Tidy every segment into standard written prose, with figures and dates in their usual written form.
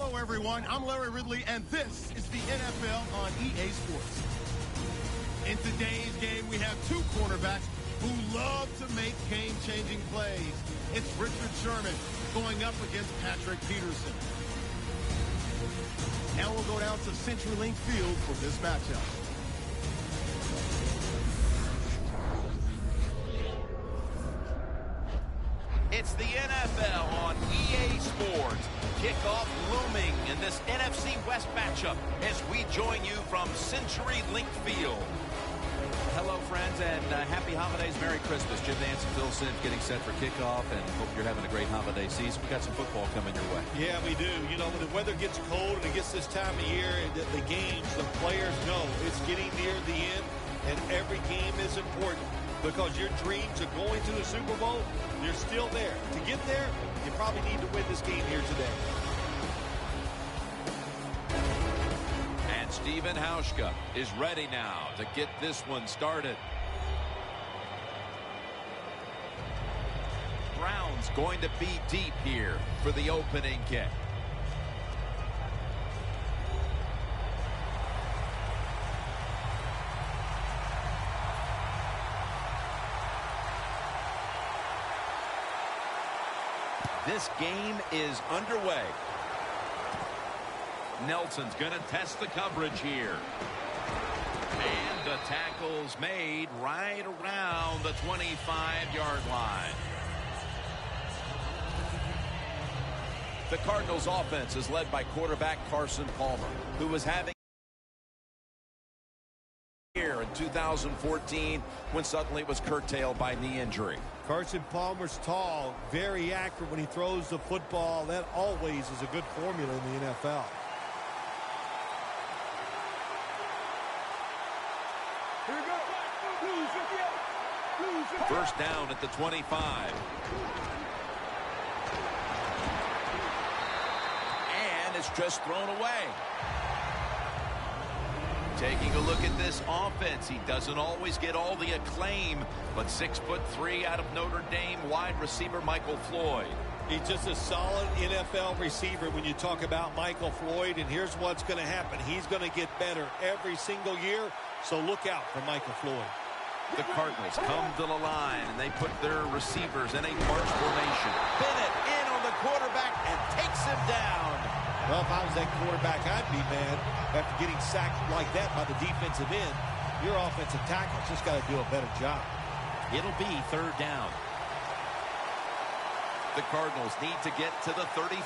Hello, everyone. I'm Larry Ridley, and this is the NFL on EA Sports. In today's game, we have two cornerbacks who love to make game-changing plays. It's Richard Sherman going up against Patrick Peterson. Now we'll go down to CenturyLink Field for this matchup. It's the NFL on EA Sports. Kickoff looming in this NFC West matchup as we join you from CenturyLink Field. Hello, friends, and happy holidays. Merry Christmas. Jim Nance and Phil Simms getting set for kickoff, and hope you're having a great holiday season. We've got some football coming your way. Yeah, we do. You know, when the weather gets cold and it gets this time of year, the games, the players know it's getting near the end, and every game is important because your dreams of going to the Super Bowl, you're still there. To get there, you probably need to win this game here today. And Steven Hauschka is ready now to get this one started. Brown's going to be deep here for the opening kick. This game is underway. Nelson's going to test the coverage here. And the tackle's made right around the 25-yard line. The Cardinals offense is led by quarterback Carson Palmer, who was having here in 2014 when suddenly it was curtailed by knee injury. Carson Palmer's tall, very accurate when he throws the football. That always is a good formula in the NFL. First down at the 25. And it's just thrown away. Taking a look at this offense, he doesn't always get all the acclaim, but 6'3" out of Notre Dame wide receiver Michael Floyd. He's just a solid NFL receiver when you talk about Michael Floyd, and here's what's going to happen. He's going to get better every single year, so look out for Michael Floyd. The Cardinals come to the line, and they put their receivers in a march formation. Bennett in on the quarterback and takes him down. Well, if I was that quarterback, I'd be mad after getting sacked like that by the defensive end. Your offensive tackle's just got to do a better job. It'll be third down. The Cardinals need to get to the 35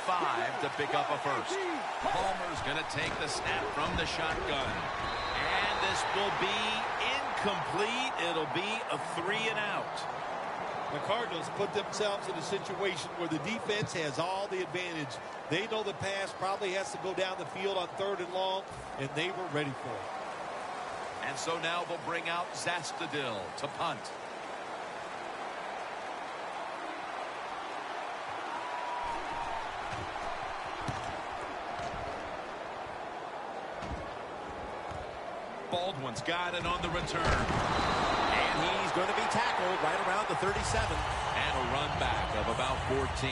to pick up a first. Palmer's going to take the snap from the shotgun. And this will be incomplete. It'll be a 3-and-out. The Cardinals put themselves in a situation where the defense has all the advantage. They know the pass probably has to go down the field on 3rd and long, and they were ready for it. And so now they'll bring out Zastadil to punt. Baldwin's got it on the return. And he's going to be tackled right around the 37. And a run back of about 14.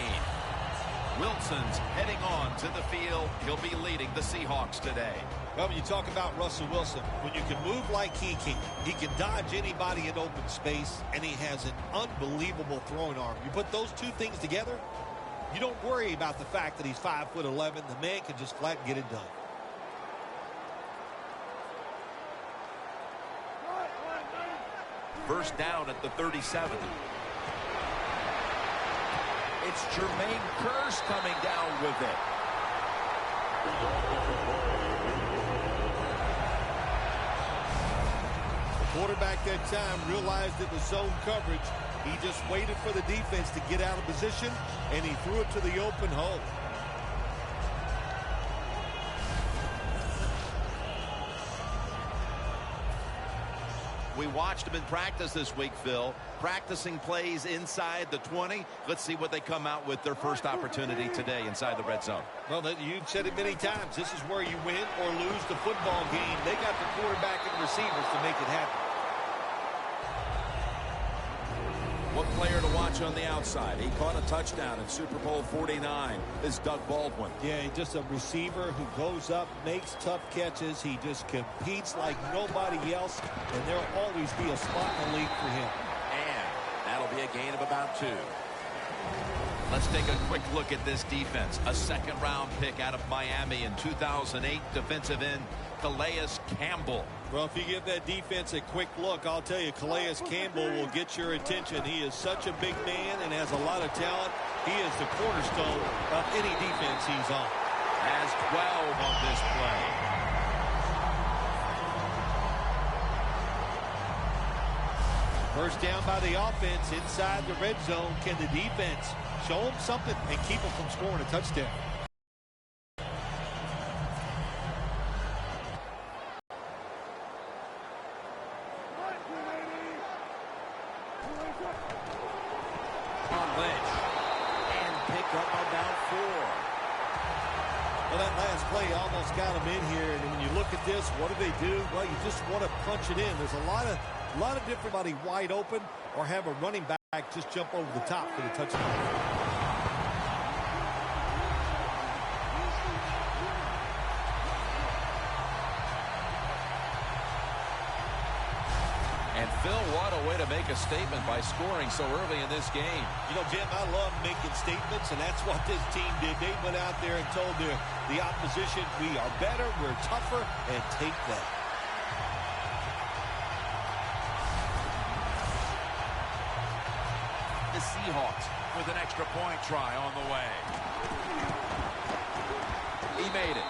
Wilson's heading on to the field. He'll be leading the Seahawks today. Well, when you talk about Russell Wilson, when you can move like he can dodge anybody in open space, and he has an unbelievable throwing arm. You put those two things together, you don't worry about the fact that he's 5'11". The man can just flat get it done. First down at the 37. It's Jermaine Kearse coming down with it. The quarterback that time realized it was zone coverage. He just waited for the defense to get out of position, and he threw it to the open hole. We watched them in practice this week, Phil. Practicing plays inside the 20. Let's see what they come out with their first opportunity today inside the red zone. Well, you've said it many times. This is where you win or lose the football game. They got the quarterback and receivers to make it happen. What player to watch watch on the outside. He caught a touchdown in Super Bowl 49. Is Doug Baldwin. Yeah, just a receiver who goes up, makes tough catches. He just competes like nobody else, and there'll always be a spot in the league for him. And that'll be a gain of about 2. Let's take a quick look at this defense. A second-round pick out of Miami in 2008, defensive end Calais Campbell. Well, if you give that defense a quick look, I'll tell you, Calais Campbell will get your attention. He is such a big man and has a lot of talent. He is the cornerstone of any defense he's on. Has 12 on this play. First down by the offense inside the red zone. Can the defense show them something and keep them from scoring a touchdown? On Lynch. And pick up about 4. Well, that last play almost got them in here. And when you look at this, what do? Well, you just want to punch it in. There's a lot of different body wide open, or have a running back just jump over the top for the touchdown. And Phil, what a way to make a statement by scoring so early in this game. You know, Jim, I love making statements, and that's what this team did. They went out there and told the opposition, we are better, we're tougher, and take that. The Seahawks with an extra point try on the way. He made it.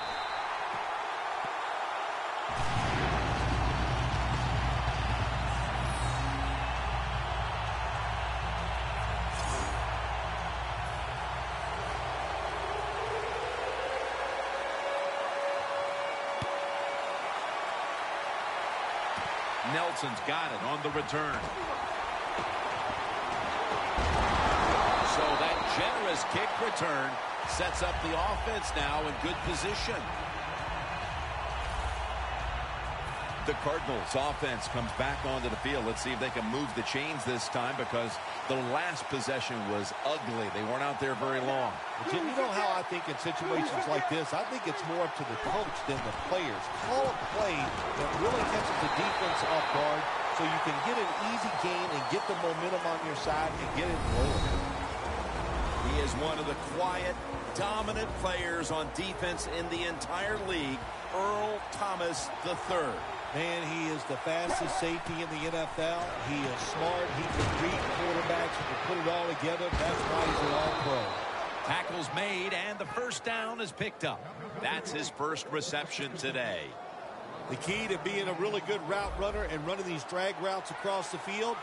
Nelson's got it on the return. So that generous kick return sets up the offense now in good position. The Cardinals offense comes back onto the field. Let's see if they can move the chains this time, because the last possession was ugly. They weren't out there very long. Jim, you know how I think in situations like this, I think it's more up to the coach than the players. Call a play that really catches the defense off guard so you can get an easy gain and get the momentum on your side and get it rolling. He is one of the quiet, dominant players on defense in the entire league, Earl Thomas III. Man, he is the fastest safety in the NFL. He is smart. He can read quarterbacks and can put it all together. That's why he's an all-pro. Tackles made, and the first down is picked up. That's his first reception today. The key to being a really good route runner and running these drag routes across the field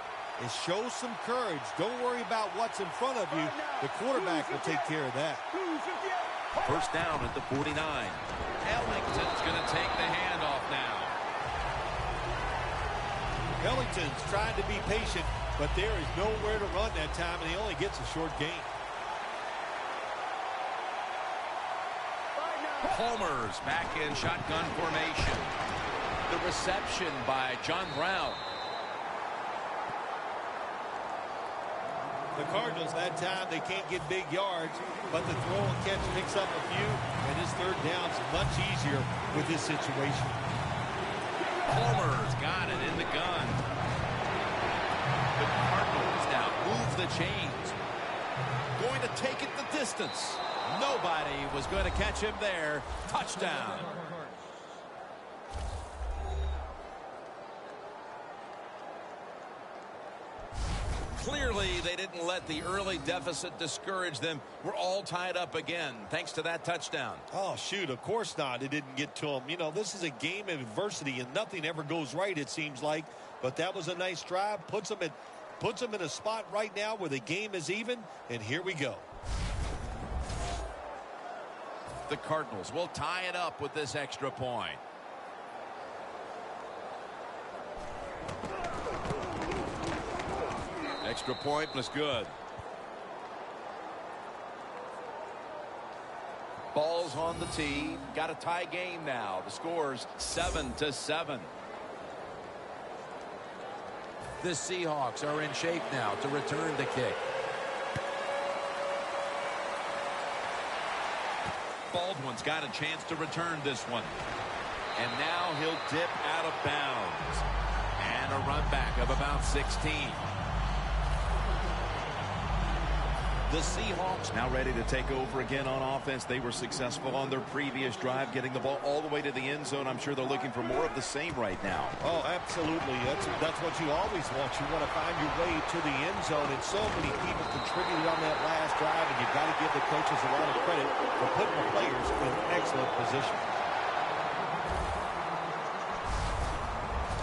is show some courage. Don't worry about what's in front of you. The quarterback will take care of that. First down at the 49. Ellington's going to take the handoff now. Ellington's trying to be patient, but there is nowhere to run that time, and he only gets a short gain. Palmer's back in shotgun formation. The reception by John Brown. The Cardinals, that time, they can't get big yards, but the throw and catch picks up a few, and his third down's much easier with this situation. Palmer's got it in the gun. The Cardinals now move the chains. Going to take it the distance. Nobody was going to catch him there. Touchdown. Clearly, they didn't let the early deficit discourage them. We're all tied up again, thanks to that touchdown. Oh, shoot, of course not. It didn't get to him. You know, this is a game of adversity, and nothing ever goes right, it seems like. But that was a nice drive. Puts them in a spot right now where the game is even, and here we go. The Cardinals will tie it up with this extra point. Extra point was good. Ball's on the tee. Got a tie game now. The score's 7-7. The Seahawks are in shape now to return the kick. Baldwin's got a chance to return this one. And now he'll dip out of bounds. And a run back of about 16. The Seahawks now ready to take over again on offense. They were successful on their previous drive, getting the ball all the way to the end zone. I'm sure they're looking for more of the same right now. Oh, absolutely. That's what you always want. You want to find your way to the end zone, and so many people contributed on that last drive, and you've got to give the coaches a lot of credit for putting the players in excellent position.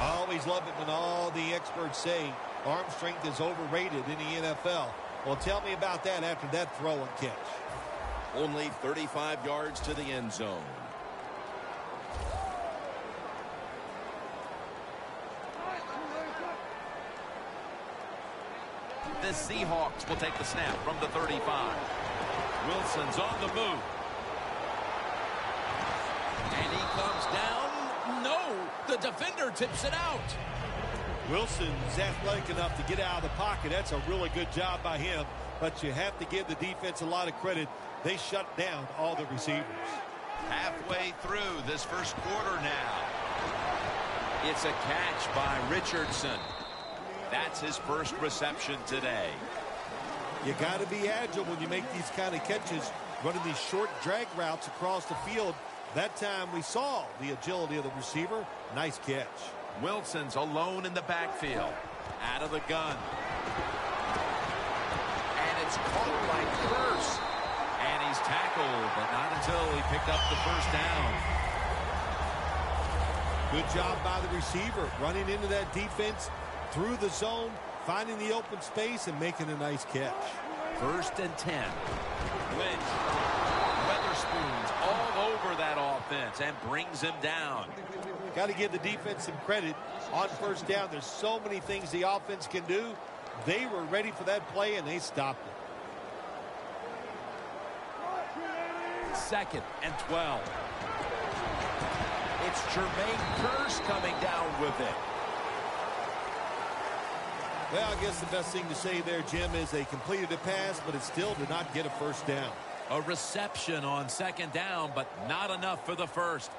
I always love it when all the experts say arm strength is overrated in the NFL. Well, tell me about that after that throw and catch. Only 35 yards to the end zone. The Seahawks will take the snap from the 35. Wilson's on the move. And he comes down. No, the defender tips it out. Wilson's athletic enough to get out of the pocket. That's a really good job by him. But you have to give the defense a lot of credit. They shut down all the receivers. Halfway through this first quarter now. It's a catch by Richardson. That's his first reception today. You got to be agile when you make these kind of catches, running these short drag routes across the field. That time we saw the agility of the receiver. Nice catch. Wilson's alone in the backfield. Out of the gun. And it's caught by Curse. And he's tackled, but not until he picked up the first down. Good job by the receiver, running into that defense through the zone, finding the open space, and making a nice catch. 1st and 10. Lynch. Weatherspoon's all over that offense and brings him down. Got to give the defense some credit on first down. There's so many things the offense can do. They were ready for that play, and they stopped it. 2nd and 12. It's Jermaine Curse coming down with it. Well, I guess the best thing to say there, Jim, is they completed a pass, but it still did not get a first down. A reception on 2nd down, but not enough for the first.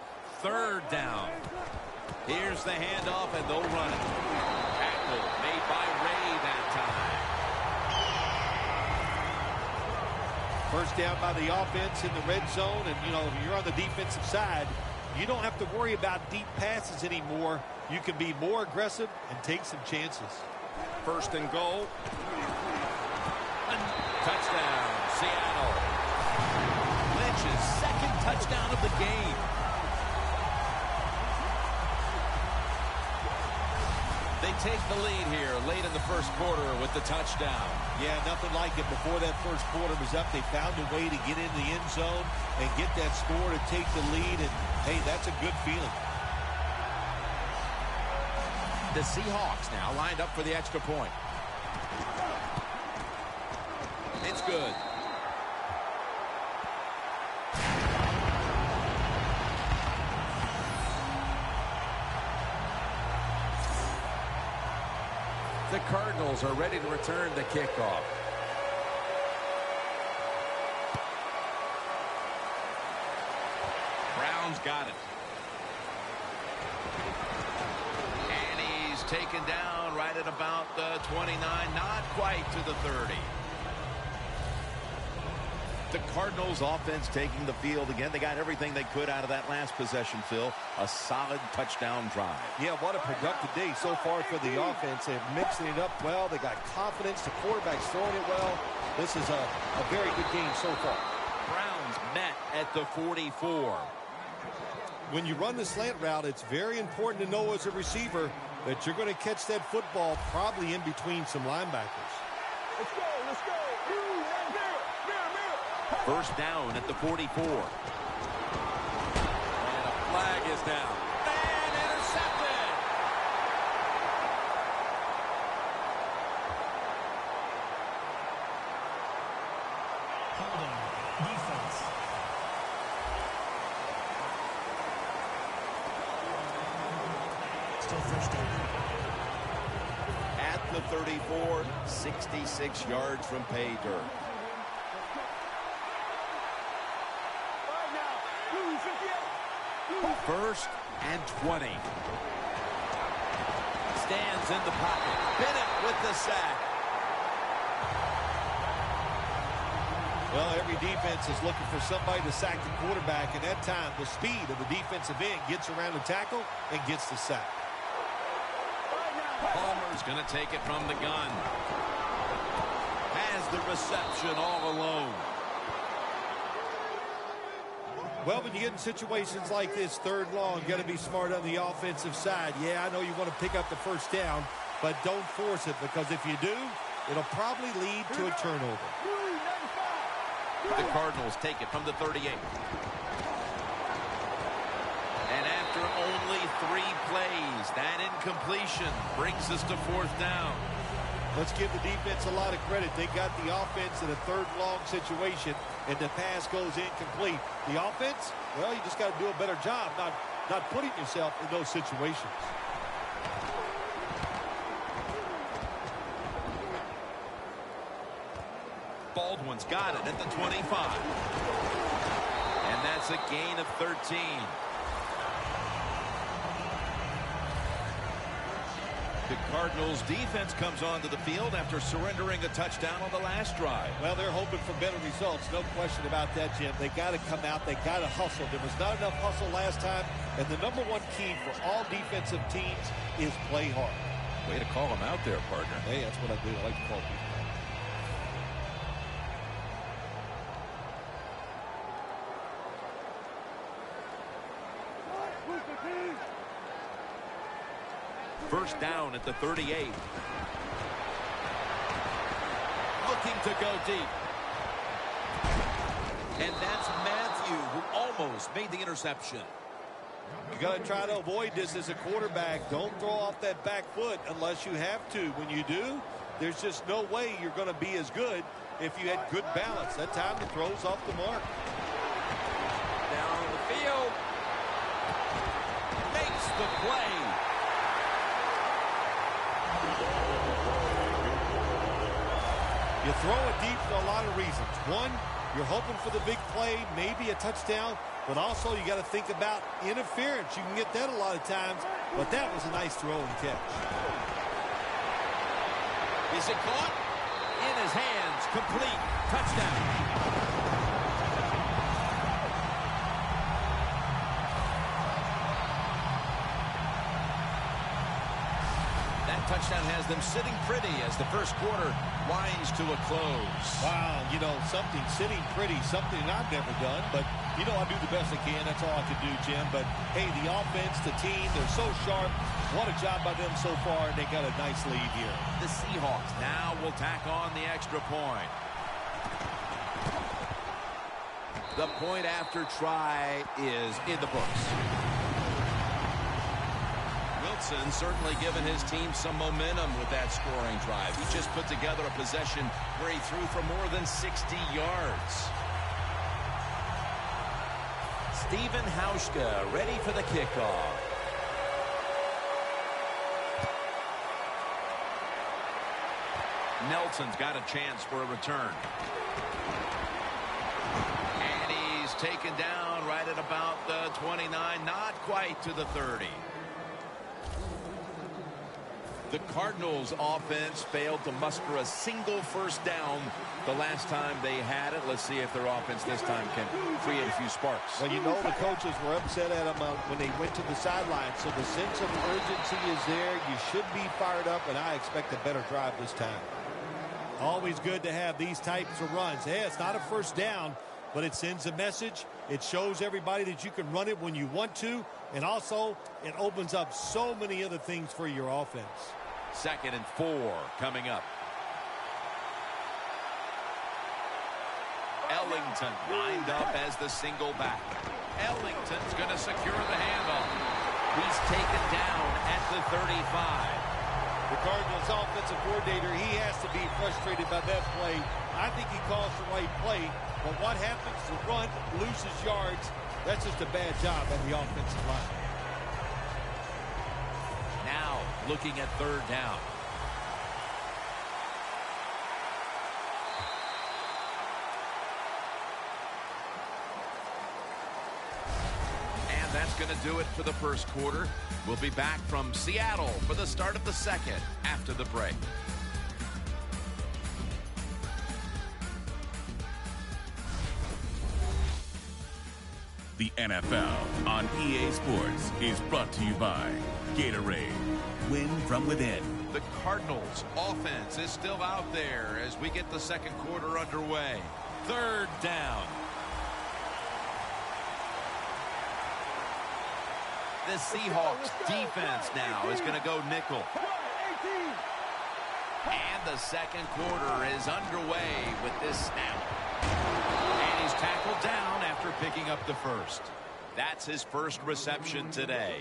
3rd down. Here's the handoff, and they'll run it. Tackle made by Ray that time. First down by the offense in the red zone, and, you know, if you're on the defensive side, you don't have to worry about deep passes anymore. You can be more aggressive and take some chances. 1st and goal. Touchdown, Seattle. Lynch's 2nd touchdown of the game. They take the lead here late in the first quarter with the touchdown. Yeah, nothing like it. Before that first quarter was up, they found a way to get in the end zone and get that score to take the lead. And, hey, that's a good feeling. The Seahawks now lined up for the extra point. It's good. The Cardinals are ready to return the kickoff. Brown's got it. And he's taken down right at about the 29, not quite to the 30. The Cardinals offense taking the field again. They got everything they could out of that last possession, Phil. A solid touchdown drive. Yeah, what a productive day so far for the offense. They're mixing it up well. They got confidence. The quarterback's throwing it well. This is a very good game so far. Browns met at the 44. When you run the slant route, it's very important to know as a receiver that you're going to catch that football probably in between some linebackers. Let's go, let's go. First down at the 44. And a flag is down. And intercepted. Holding. Defense. Still first down. At the 34, 66 yards from pay dirt. First and 20. Stands in the pocket. Bennett with the sack. Well, every defense is looking for somebody to sack the quarterback, and that time the speed of the defensive end gets around the tackle and gets the sack. Palmer's going to take it from the gun. Has the reception all alone. Well, when you get in situations like this, third long, you got to be smart on the offensive side. Yeah, I know you want to pick up the first down, but don't force it, because if you do, it'll probably lead to a turnover. The Cardinals take it from the 38. And after only 3 plays, that incompletion brings us to fourth down. Let's give the defense a lot of credit. They got the offense in a third long situation, and the pass goes incomplete. The offense, well, you just got to do a better job not putting yourself in those situations. Baldwin's got it at the 25. And that's a gain of 13. The Cardinals defense comes onto the field after surrendering a touchdown on the last drive. Well, they're hoping for better results. No question about that, Jim. They got to come out. They got to hustle. There was not enough hustle last time. And the number one key for all defensive teams is play hard. Way to call him out there, partner. Hey, that's what I do. I like to call people. First down at the 38. Looking to go deep. And that's Matthew, who almost made the interception. You got to try to avoid this as a quarterback. Don't throw off that back foot unless you have to. When you do, there's just no way you're going to be as good if you had good balance. That time the throw's off the mark. Down the field. Makes the play. You throw it deep for a lot of reasons. One, you're hoping for the big play, maybe a touchdown, but also you got to think about interference. You can get that a lot of times, but that was a nice throw and catch. Is it caught? In his hands, complete, touchdown. Touchdown has them sitting pretty as the first quarter winds to a close. Wow, you know, something sitting pretty, something I've never done, but, you know, I do the best I can. That's all I can do, Jim. But, hey, the offense, the team, they're so sharp. What a job by them so far, and they got a nice lead here. The Seahawks now will tack on the extra point. The point after try is in the books. Wilson certainly given his team some momentum with that scoring drive. He just put together a possession where he threw for more than 60 yards. Steven Hauschka ready for the kickoff. Nelson's got a chance for a return. And he's taken down right at about the 29, not quite to the 30. The Cardinals offense failed to muster a single first down the last time they had it. Let's see if their offense this time can create a few sparks. Well, you know the coaches were upset at them when they went to the sideline, so the sense of urgency is there. You should be fired up, and I expect a better drive this time. Always good to have these types of runs. Hey, it's not a first down, but it sends a message. It shows everybody that you can run it when you want to, and also it opens up so many other things for your offense. 2nd and 4 coming up. Ellington lined up as the single back. Ellington's going to secure the handoff. He's taken down at the 35. The Cardinals offensive coordinator, he has to be frustrated by that play. I think he calls the right play, but what happens? The run loses yards. That's just a bad job on the offensive line. Now looking at 3rd down. that's going to do it for the first quarter. We'll be back from Seattle for the start of the second after the break. The NFL on EA Sports is brought to you by Gatorade. Win from within. The Cardinals offense is still out there as we get the second quarter underway. Third down. The Seahawks defense now is going to go nickel. And the second quarter is underway with this snap. And he's tackled down after picking up the first. That's his first reception today.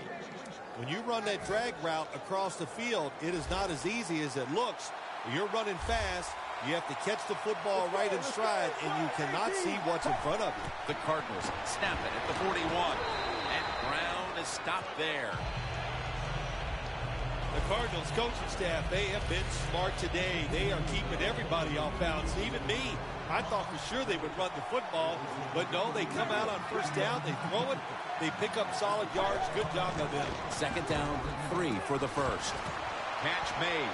When you run that drag route across the field, it is not as easy as it looks. When you're running fast, you have to catch the football right in stride, and you cannot see what's in front of you. The Cardinals snap it at the 41. And Brown is stopped there. The Cardinals coaching staff, they have been smart today. They are keeping everybody off bounds, even me. I thought for sure they would run the football, but no, they come out on first down, they throw it, they pick up solid yards. Good job of them. Second down, 3 for the first. Catch made.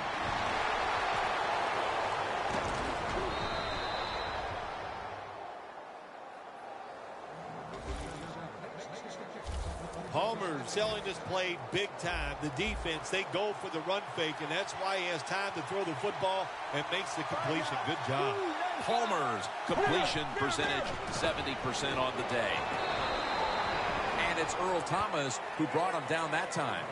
Palmer selling this play big time. The defense, they go for the run fake, and that's why he has time to throw the football and makes the completion. Good job. Palmer's completion percentage 70% on the day. And it's Earl Thomas who brought him down that time.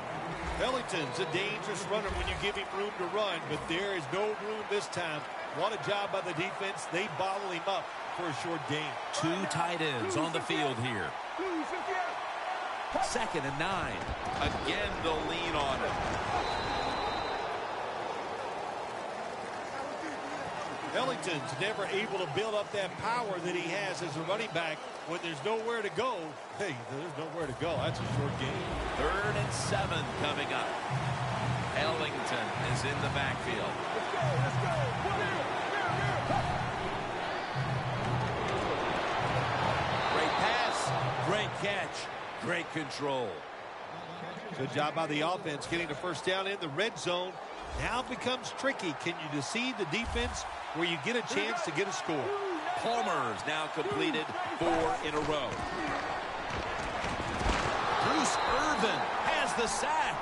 Ellington's a dangerous runner when you give him room to run, but there is no room this time. What a job by the defense. They bottle him up for a short gain. 2 tight ends on the field here. Second and 9. Again, they'll lean on him. Ellington's never able to build up that power that he has as a running back. When there's nowhere to go, hey, there's nowhere to go. That's a short game. 3rd and 7 coming up. Ellington is in the backfield. Let's go. Great pass. Great catch. Great control. Good job by the offense getting the first down in the red zone. Now it becomes tricky. Can you deceive the defense where you get a chance to get a score? Palmer's now completed 4 in a row. Bruce Irvin has the sack.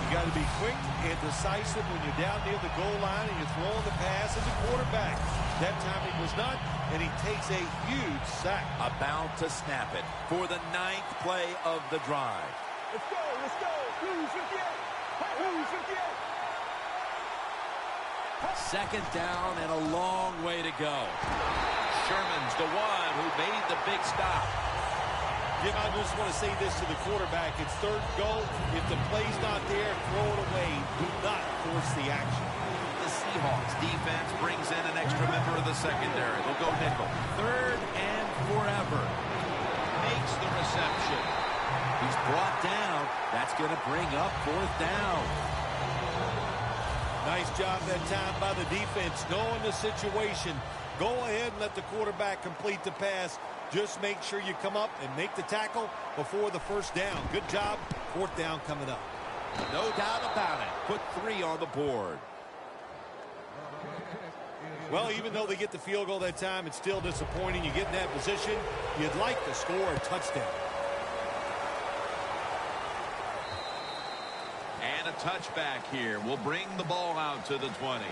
You got to be quick and decisive when you're down near the goal line and you're throwing the pass as a quarterback. That time he was not, and he takes a huge sack. About to snap it for the 9th play of the drive. Let's go. Who's 58? Second down and a long way to go. Sherman's the one who made the big stop. Jim, I just want to say this to the quarterback. It's 3rd and goal. If the play's not there, throw it away. Do not force the action. The Seahawks defense brings in an extra member of the secondary. They'll go nickel. 3rd and forever. Makes the reception. He's brought down. That's going to bring up 4th down. Nice job that time by the defense, knowing the situation. Go ahead and let the quarterback complete the pass. Just make sure you come up and make the tackle before the first down. Good job. 4th down coming up. No doubt about it. Put 3 on the board. Well, even though they get the field goal that time, it's still disappointing. You get in that position, you'd like to score a touchdown. And a touchback here will bring the ball out to the 20.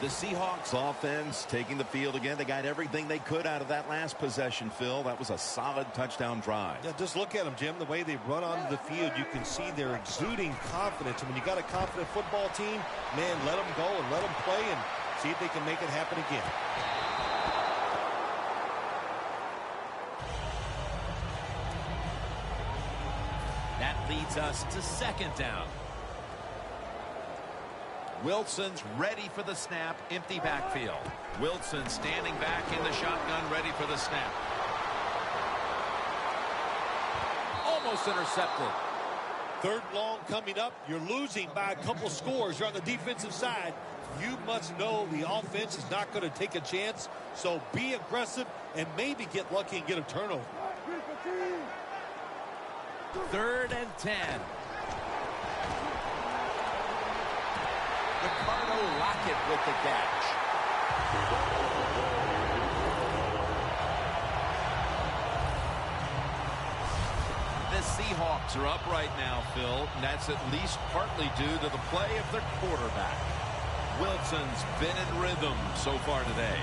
The Seahawks offense taking the field again. They got everything they could out of that last possession, Phil. That was a solid touchdown drive. Yeah, just look at them, Jim. The way they run onto the field, you can see they're exuding confidence. And when you got a confident football team, man, let them go and let them play and see if they can make it happen again. That leads us to second down. Wilson's ready for the snap. Empty backfield. Wilson standing back in the shotgun, ready for the snap. Almost intercepted. 3rd long coming up. You're losing by a couple scores. You're on the defensive side. you must know the offense is not going to take a chance. So be aggressive and maybe get lucky and get a turnover. 3rd and 10. Ricardo Lockett with the catch. The Seahawks are up right now, Phil, and that's at least partly due to the play of their quarterback. Wilson's been in rhythm so far today.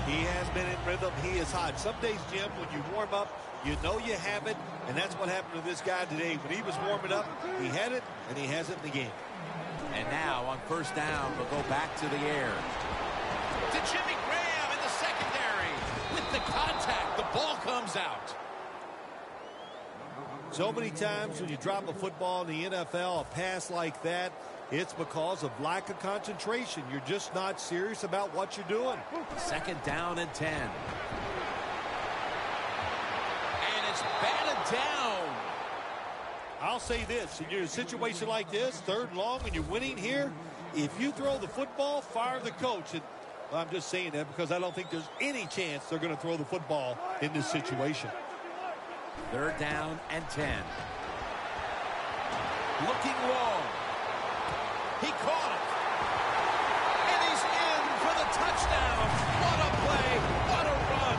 He has been in rhythm. He is hot. Some days, Jim, when you warm up, you know you have it, and that's what happened to this guy today. When he was warming up, he had it, and he has it in the game. And now on 1st down, we'll go back to the air. To Jimmy Graham in the secondary. With the contact, the ball comes out. So many times when you drop a football in the NFL, a pass like that, it's because of lack of concentration. You're just not serious about what you're doing. 2nd down and 10. And it's batted down. I'll say this, when you're in a situation like this, 3rd and long, and you're winning here, if you throw the football, fire the coach. And I'm just saying that because I don't think there's any chance they're going to throw the football in this situation. 3rd down and 10. Looking long. He caught it. And he's in for the touchdown. What a play. What a run.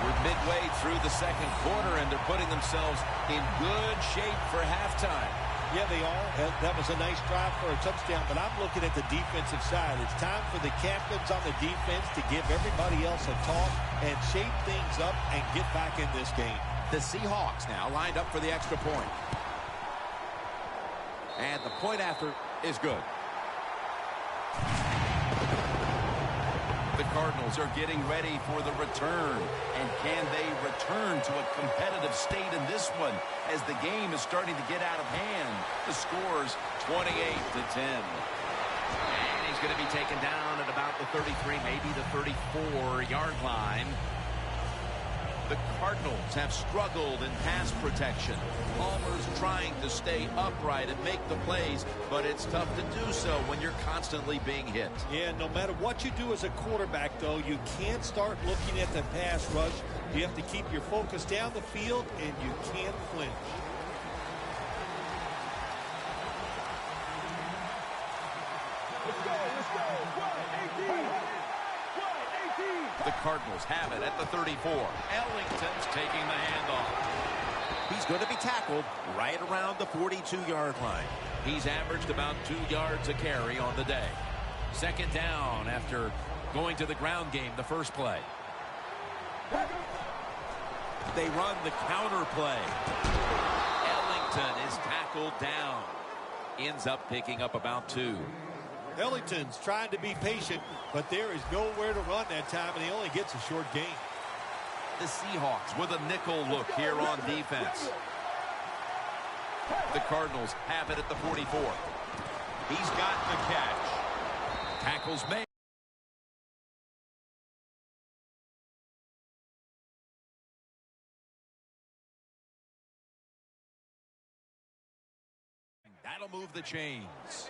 We're midway through the 2nd quarter, and they're putting themselves in good shape for halftime. Yeah, they are. That was a nice drive for a touchdown, but I'm looking at the defensive side. It's time for the captains on the defense to give everybody else a talk and shape things up and get back in this game. The Seahawks now lined up for the extra point. And the point after is good. The Cardinals are getting ready for the return. And can they return to a competitive state in this one as the game is starting to get out of hand? The score's 28-10. And he's going to be taken down at about the 33, maybe the 34-yard line. The Cardinals have struggled in pass protection. Palmer's trying to stay upright and make the plays, but it's tough to do so when you're constantly being hit. Yeah, no matter what you do as a quarterback, though, you can't start looking at the pass rush. You have to keep your focus down the field, and you can't flinch. Let's go. Run, 18. The Cardinals have it at the 34. Ellington's taking the handoff. He's going to be tackled right around the 42-yard line. He's averaged about 2 yards a carry on the day. 2nd down after going to the ground game the first play. They run the counter play. Ellington is tackled down. Ends up picking up about 2. Ellington's trying to be patient, but there is nowhere to run that time, and he only gets a short gain. The Seahawks with a nickel look here on defense. The Cardinals have it at the 44. He's got the catch. Tackles made. That'll move the chains.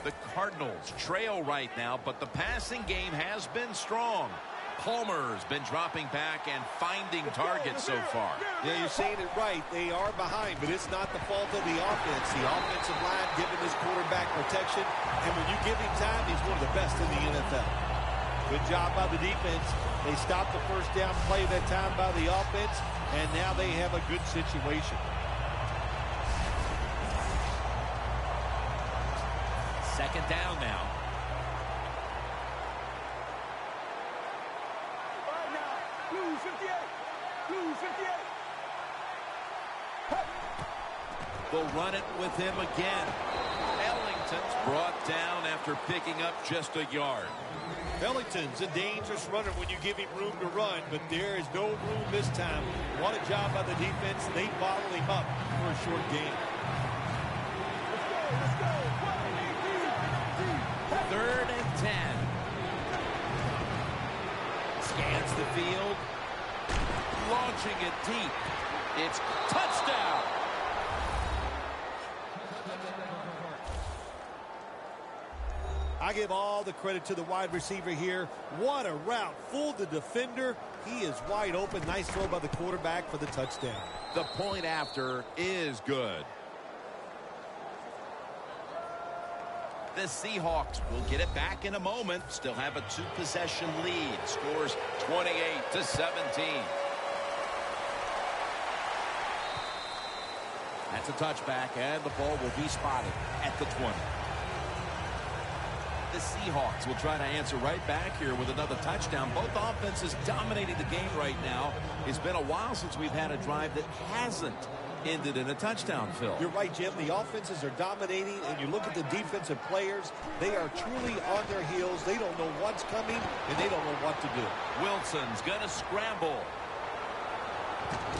The Cardinals trail right now, but the passing game has been strong. Palmer's been dropping back and finding targets so far. Yeah, you're saying it right. They are behind, but it's not the fault of the offense. The offensive line giving his quarterback protection, and when you give him time, he's one of the best in the NFL. Good job by the defense. They stopped the first down play that time by the offense, and now they have a good situation. Second down now. Right now. Blue 58. Blue 58. They'll run it with him again. Ellington's brought down after picking up just a yard. Ellington's a dangerous runner when you give him room to run, but there is no room this time. What a job by the defense. They bottle him up for a short gain. Let's go. 3rd and 10. Scans the field. launching it deep. It's touchdown. I give all the credit to the wide receiver here. What a route. Fooled the defender. He is wide open. Nice throw by the quarterback for the touchdown. The point after is good. The Seahawks will get it back in a moment. Still have a 2-possession lead. Scores 28-17. That's a touchback, and the ball will be spotted at the 20. The Seahawks will try to answer right back here with another touchdown. Both offenses dominating the game right now. It's been a while since we've had a drive that hasn't ended in a touchdown, Phil. You're right, Jim. The offenses are dominating, and you look at the defensive players. They are truly on their heels. They don't know what's coming, and they don't know what to do. Wilson's going to scramble.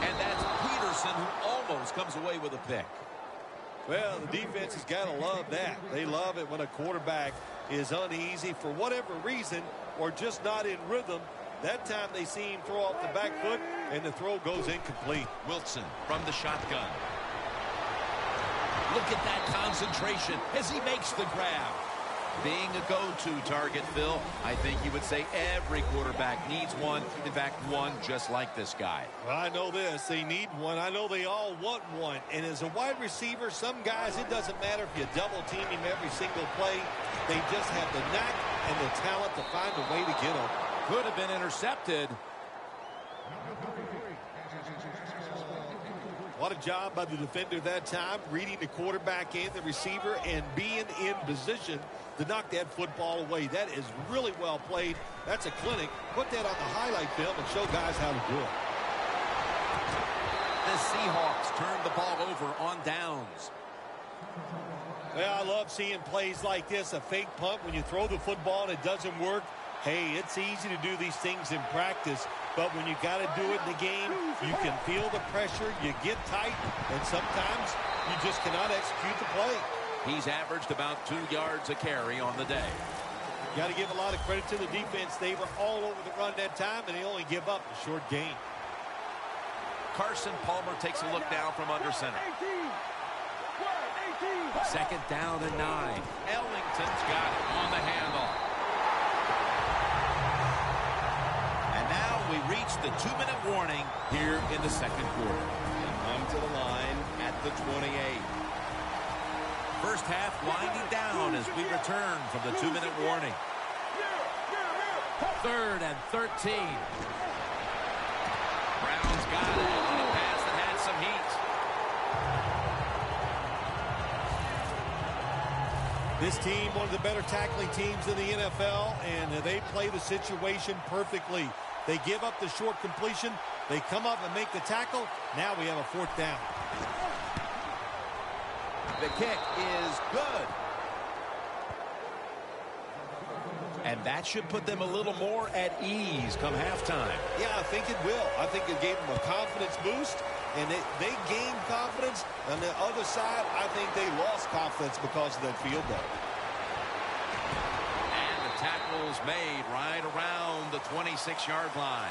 And that's Peterson, who almost comes away with a pick. Well, the defense has got to love that. They love it when a quarterback is uneasy for whatever reason or just not in rhythm. That time they see him throw off the back foot, and the throw goes incomplete. Wilson from the shotgun. Look at that concentration as he makes the grab. Being a go-to target, Phil, I think you would say every quarterback needs one. In fact, one just like this guy. Well, I know this. They need one. I know they all want one. And as a wide receiver, some guys, it doesn't matter if you double team him every single play. They just have the knack and the talent to find a way to get him. Could have been intercepted. What a job by the defender that time, reading the quarterback and the receiver and being in position to knock that football away. That is really well played. That's a clinic. Put that on the highlight film and show guys how to do it. The Seahawks turn the ball over on downs. Well, I love seeing plays like this, a fake punt when you throw the football and it doesn't work. Hey, it's easy to do these things in practice, but when you got to do it in the game, you can feel the pressure, you get tight, and sometimes you just cannot execute the play. He's averaged about 2 yards a carry on the day. Got to give a lot of credit to the defense. They were all over the run that time, and they only give up a short gain. Carson Palmer takes a look down from under center. 2nd down and 9. Ellington's got it on the handoff. We reach the 2-minute warning here in the 2nd quarter. And come to the line at the 28. First half winding down as we return from the 2-minute warning. 3rd and 13. Brown's got it on a pass that had some heat. This team, one of the better tackling teams in the NFL, and they play the situation perfectly. They give up the short completion. They come up and make the tackle. Now we have a 4th down. The kick is good. And that should put them a little more at ease come halftime. Yeah, I think it will. I think it gave them a confidence boost, and they gained confidence. On the other side, I think they lost confidence because of that field goal. Tackles made right around the 26-yard line.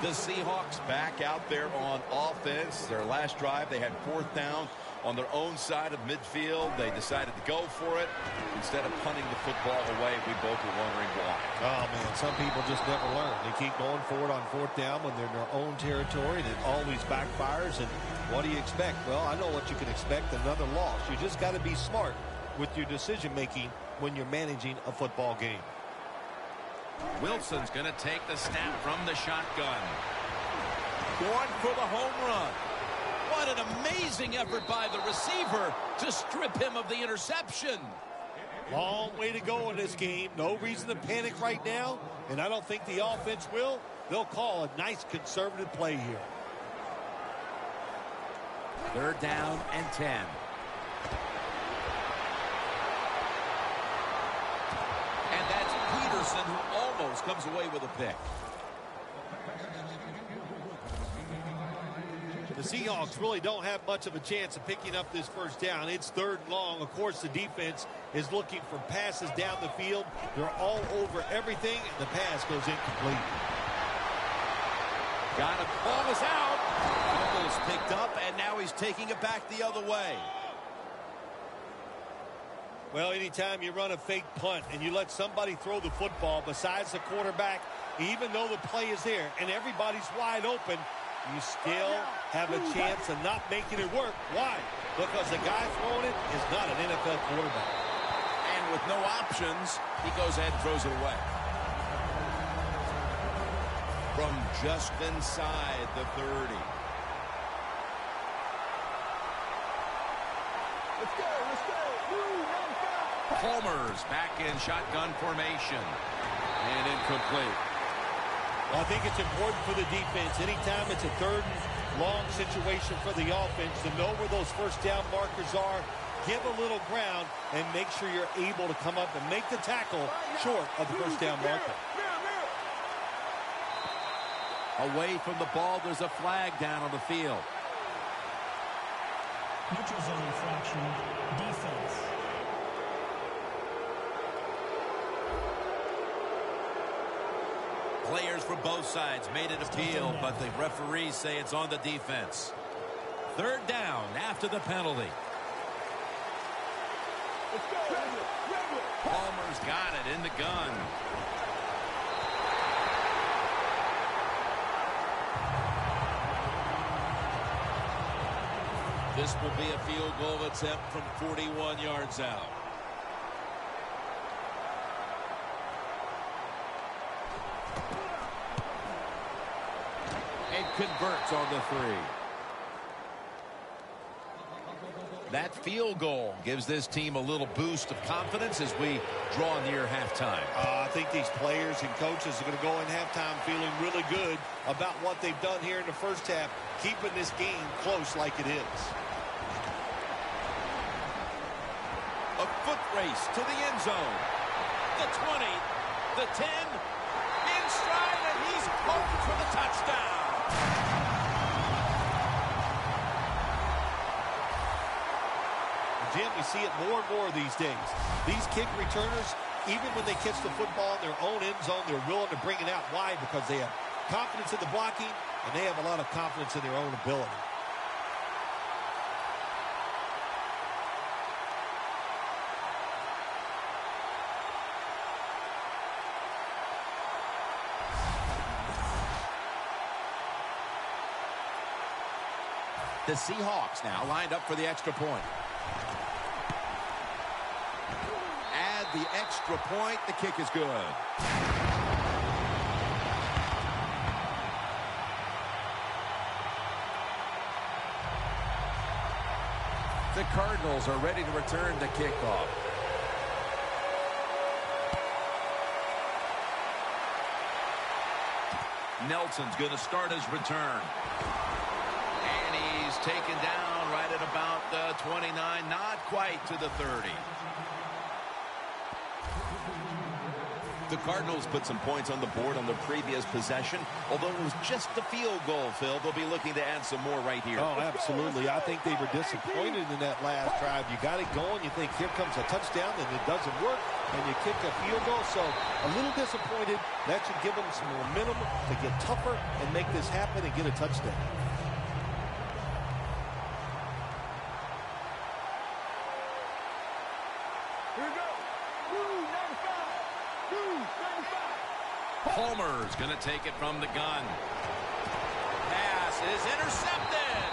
The Seahawks back out there on offense. Their last drive, they had 4th down on their own side of midfield. They decided to go for it instead of punting the football away. We both were wondering why. Oh, man, some people just never learn. They keep going for it on 4th down when they're in their own territory, and it always backfires. And what do you expect? Well, I know what you can expect, another loss. You just got to be smart with your decision-making when you're managing a football game. Wilson's going to take the snap from the shotgun. Going for the home run. What an amazing effort by the receiver to strip him of the interception. Long way to go in this game. No reason to panic right now, and I don't think the offense will. They'll call a nice conservative play here. 3rd down and 10. And that's Peterson, who almost comes away with a pick. The Seahawks really don't have much of a chance of picking up this first down. It's 3rd and long. Of course, the defense is looking for passes down the field. They're all over everything, and the pass goes incomplete. Got it. Ball is out. Almost picked up, and now he's taking it back the other way. Well, anytime you run a fake punt and you let somebody throw the football besides the quarterback, even though the play is there and everybody's wide open, you still have a chance of not making it work. Why? Because the guy throwing it is not an NFL quarterback. And with no options, he goes ahead and throws it away. From just inside the 30. Let's go, let's go. Blue 95. Palmer's back in shotgun formation. And incomplete. Well, I think it's important for the defense. Anytime it's a 3rd and long situation for the offense to know where those first down markers are, give a little ground, and make sure you're able to come up and make the tackle short of the first down marker. Away from the ball, there's a flag down on the field. Neutral zone infraction, defense. Players for both sides made an appeal, but the referees say it's on the defense. 3rd down after the penalty. Let's go. Palmer's got it in the gun. This will be a field goal attempt from 41 yards out. And converts on the 3. That field goal gives this team a little boost of confidence as we draw near halftime. I think these players and coaches are going to go in halftime feeling really good about what they've done here in the first half, keeping this game close like it is. A foot race to the end zone. The 20, the 10, in stride, and he's home for the touchdown. Jim, we see it more and more these days. These kick returners, even when they catch the football in their own end zone, they're willing to bring it out wide because they have confidence in the blocking and they have a lot of confidence in their own ability. The Seahawks now lined up for the extra point. Add the extra point. The kick is good. The Cardinals are ready to return the kickoff. Nelson's going to start his return. He's taken down right at about the 29, not quite to the 30. The Cardinals put some points on the board on their previous possession. Although it was just the field goal, Phil, they'll be looking to add some more right here. Oh, absolutely. I think they were disappointed in that last drive. You got it going. You think here comes a touchdown, and it doesn't work, and you kick a field goal. So a little disappointed. That should give them some momentum to get tougher and make this happen and get a touchdown. Palmer's going to take it from the gun. Pass is intercepted.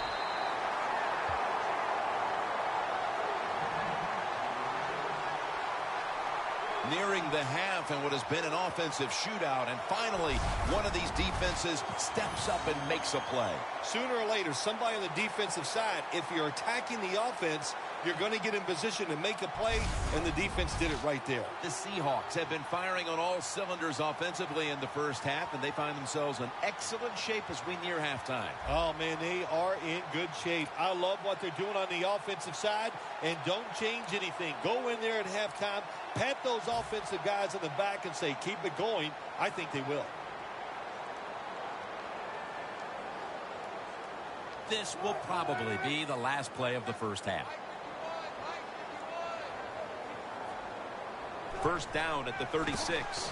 Nearing the half and what has been an offensive shootout, and finally one of these defenses steps up and makes a play. Sooner or later, somebody on the defensive side, if you're attacking the offense, you're going to get in position to make a play, and the defense did it right there. The Seahawks have been firing on all cylinders offensively in the first half, and they find themselves in excellent shape as we near halftime. Oh, man, they are in good shape. I love what they're doing on the offensive side, and don't change anything. Go in there at halftime, pat those offensive guys in the back and say, keep it going. I think they will. This will probably be the last play of the first half. First down at the 36.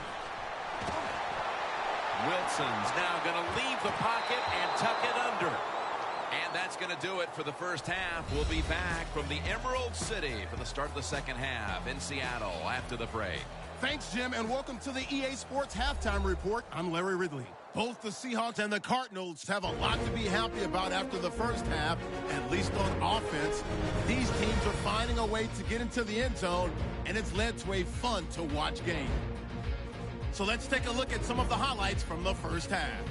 Wilson's now going to leave the pocket and tuck it under. And that's going to do it for the first half. We'll be back from the Emerald City for the start of the second half in Seattle after the break. Thanks, Jim, and welcome to the EA Sports Halftime Report. I'm Larry Ridley. Both the Seahawks and the Cardinals have a lot to be happy about after the first half, at least on offense. These teams are finding a way to get into the end zone, and it's led to a fun-to-watch game. So let's take a look at some of the highlights from the first half.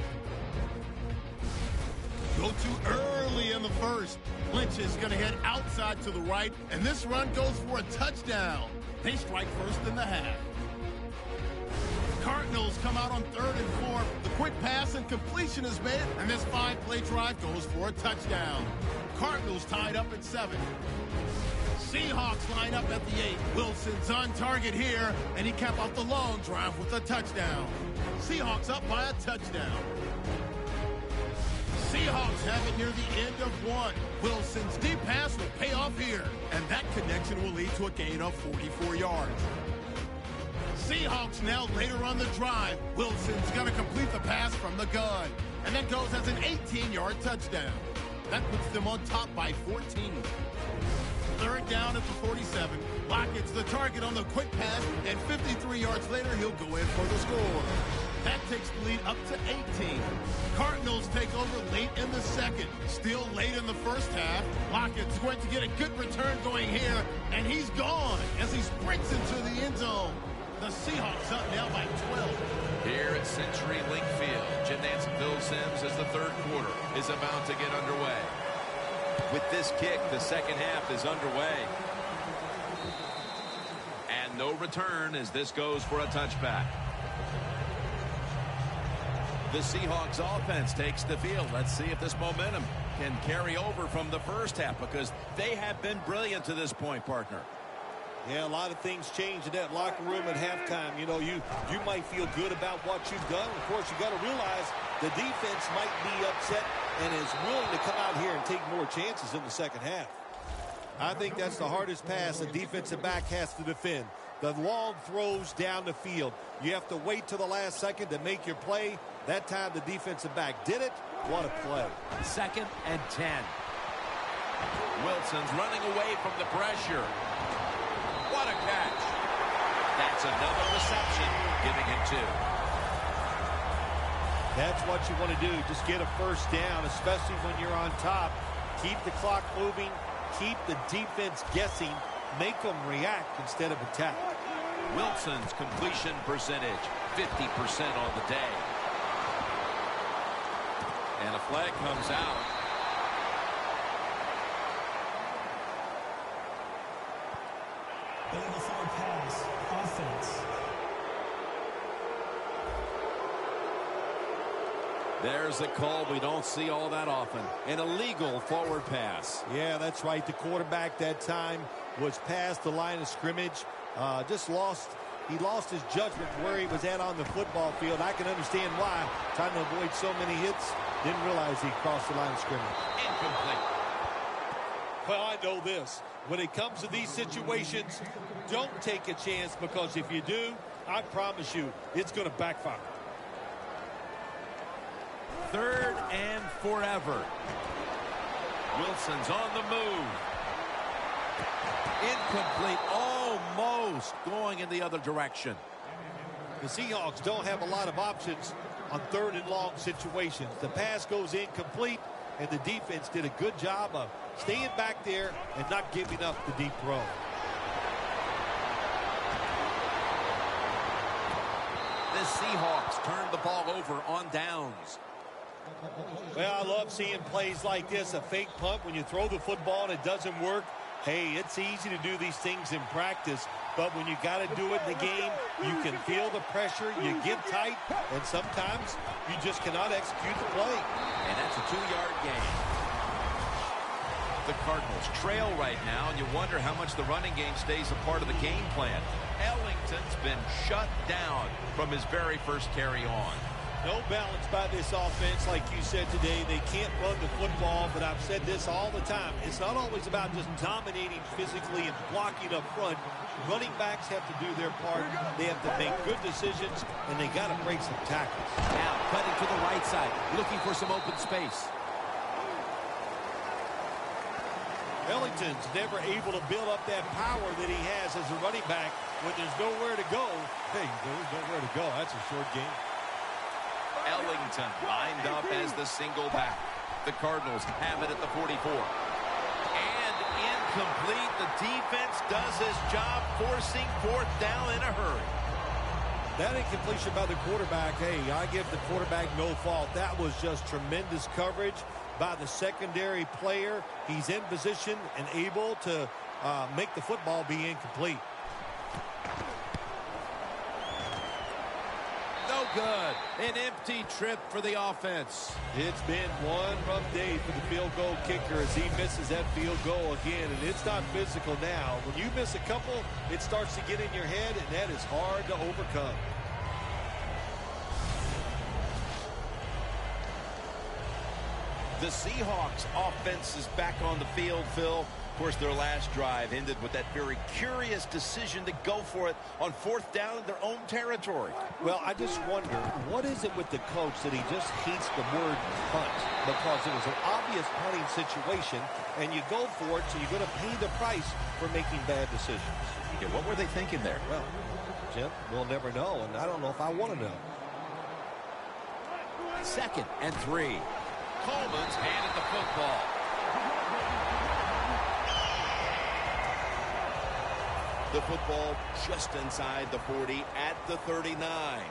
Go too early in the first. Lynch is going to head outside to the right, and this run goes for a touchdown. They strike first in the half. Cardinals come out on 3rd and 4. The quick pass and completion is made, and this 5-play drive goes for a touchdown. Cardinals tied up at 7. Seahawks line up at the 8. Wilson's on target here, and he capped off the long drive with a touchdown. Seahawks up by a touchdown. Seahawks have it near the end of 1. Wilson's deep pass will pay off here, and that connection will lead to a gain of 44 yards. Seahawks now later on the drive. Wilson's going to complete the pass from the gun, and that goes as an 18-yard touchdown. That puts them on top by 14. 3rd down at the 47. Lockett's the target on the quick pass, and 53 yards later, he'll go in for the score. That takes the lead up to 18. Cardinals take over late in the second. Still late in the first half. Lockett's going to get a good return going here, and he's gone as he sprints into the end zone. The Seahawks up now by 12. Here at CenturyLink Field, Jim Nance and Phil Simms as the third quarter is about to get underway. With this kick, the second half is underway. And no return as this goes for a touchback. The Seahawks offense takes the field. Let's see if this momentum can carry over from the first half, because they have been brilliant to this point, partner. Yeah, a lot of things change in that locker room at halftime. You know, you might feel good about what you've done. Of course, you got to realize the defense might be upset and is willing to come out here and take more chances in the second half. I think that's the hardest pass a defensive back has to defend. The long throws down the field. You have to wait till the last second to make your play. That time the defensive back did it. What a play. 2nd and 10. Wilson's running away from the pressure. What a catch. That's another reception, giving him 2. That's what you want to do. Just get a first down, especially when you're on top. Keep the clock moving. Keep the defense guessing. Make them react instead of attack. Wilson's completion percentage, 50% on the day. And a flag comes out. Over the forward pass. Offense. There's a call we don't see all that often. An illegal forward pass. Yeah, that's right. The quarterback that time was past the line of scrimmage. He lost his judgment where he was at on the football field. I can understand why. Trying to avoid so many hits. Didn't realize he crossed the line of scrimmage. Incomplete. Well, I know this. When it comes to these situations, don't take a chance, because if you do, I promise you, it's going to backfire. 3rd and forever. Wilson's on the move. Incomplete. Almost going in the other direction. The Seahawks don't have a lot of options on 3rd and long situations. The pass goes incomplete, and the defense did a good job of staying back there and not giving up the deep throw. The Seahawks turned the ball over on downs. Well, I love seeing plays like this. A fake punt when you throw the football and it doesn't work. Hey, it's easy to do these things in practice, but when you got to do it in the game, you can feel the pressure, you get tight, and sometimes you just cannot execute the play. And that's a 2-yard gain. The Cardinals trail right now, and you wonder how much the running game stays a part of the game plan. Ellington's been shut down from his very first carry on. No balance by this offense, like you said today. They can't run the football, but I've said this all the time. It's not always about just dominating physically and blocking up front. Running backs have to do their part. They have to make good decisions, and they got to break some tackles. Now cutting to the right side, looking for some open space. Ellington's never able to build up that power that he has as a running back when there's nowhere to go. Hey, there's nowhere to go. That's a short game. Ellington lined up as the single back. The Cardinals have it at the 44. And incomplete. The defense does its job, forcing fourth down in a hurry. That incompletion by the quarterback, hey, I give the quarterback no fault. That was just tremendous coverage by the secondary player. He's in position and able to make the football be incomplete. No good. An empty trip for the offense. It's been one rough day for the field goal kicker as he misses that field goal again. And it's not physical now. When you miss a couple, it starts to get in your head, and that is hard to overcome. The Seahawks offense is back on the field, Phil. Of course, their last drive ended with that very curious decision to go for it on fourth down in their own territory. Well, I just wonder, what is it with the coach that he just hates the word punt? Because it was an obvious punting situation, and you go for it, so you're going to pay the price for making bad decisions. Yeah, what were they thinking there? Well, Jim, we'll never know, and I don't know if I want to know. 2nd and 3. Coleman's handed the football. The football just inside the 40 at the 39.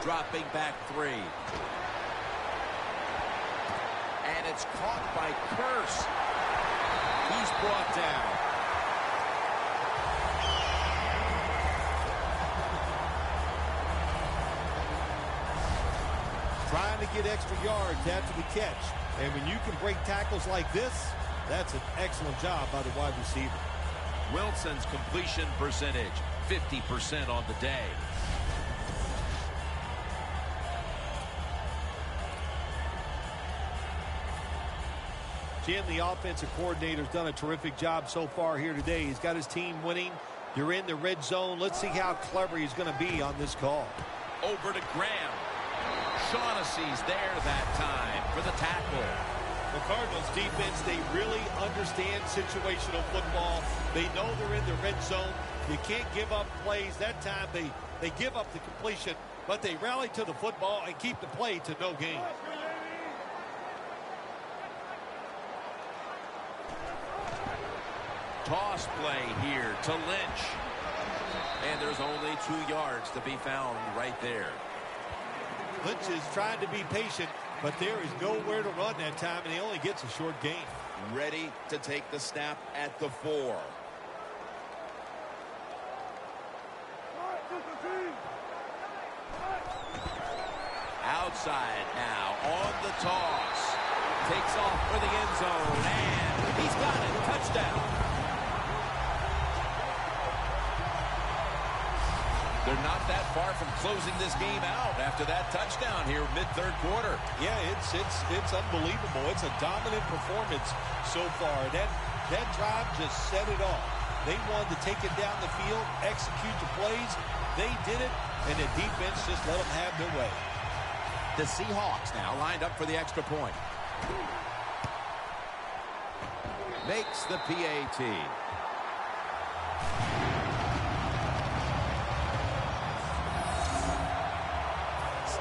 Dropping back 3. And it's caught by Curse. He's brought down. Trying to get extra yards after the catch. And when you can break tackles like this, that's an excellent job by the wide receiver. Wilson's completion percentage, 50% on the day. Jim, the offensive coordinator's done a terrific job so far here today. He's got his team winning. They're in the red zone. Let's see how clever he's going to be on this call. Over to Graham. Shaughnessy's there that time for the tackle. The Cardinals defense, they really understand situational football. They know they're in the red zone. You can't give up plays. That time they give up the completion, but they rally to the football and keep the play to no gain. Toss play here to Lynch. And there's only 2 yards to be found right there. Lynch is trying to be patient, but there is nowhere to run that time, and he only gets a short gain. Ready to take the snap at the 4. Outside now on the toss. Takes off for the end zone, and he's got it. Touchdown. They're not that far from closing this game out after that touchdown here mid-third quarter. Yeah, it's unbelievable. It's a dominant performance so far. That drive just set it off. They wanted to take it down the field, execute the plays. They did it, and the defense just let them have their way. The Seahawks now lined up for the extra point. Makes the PAT.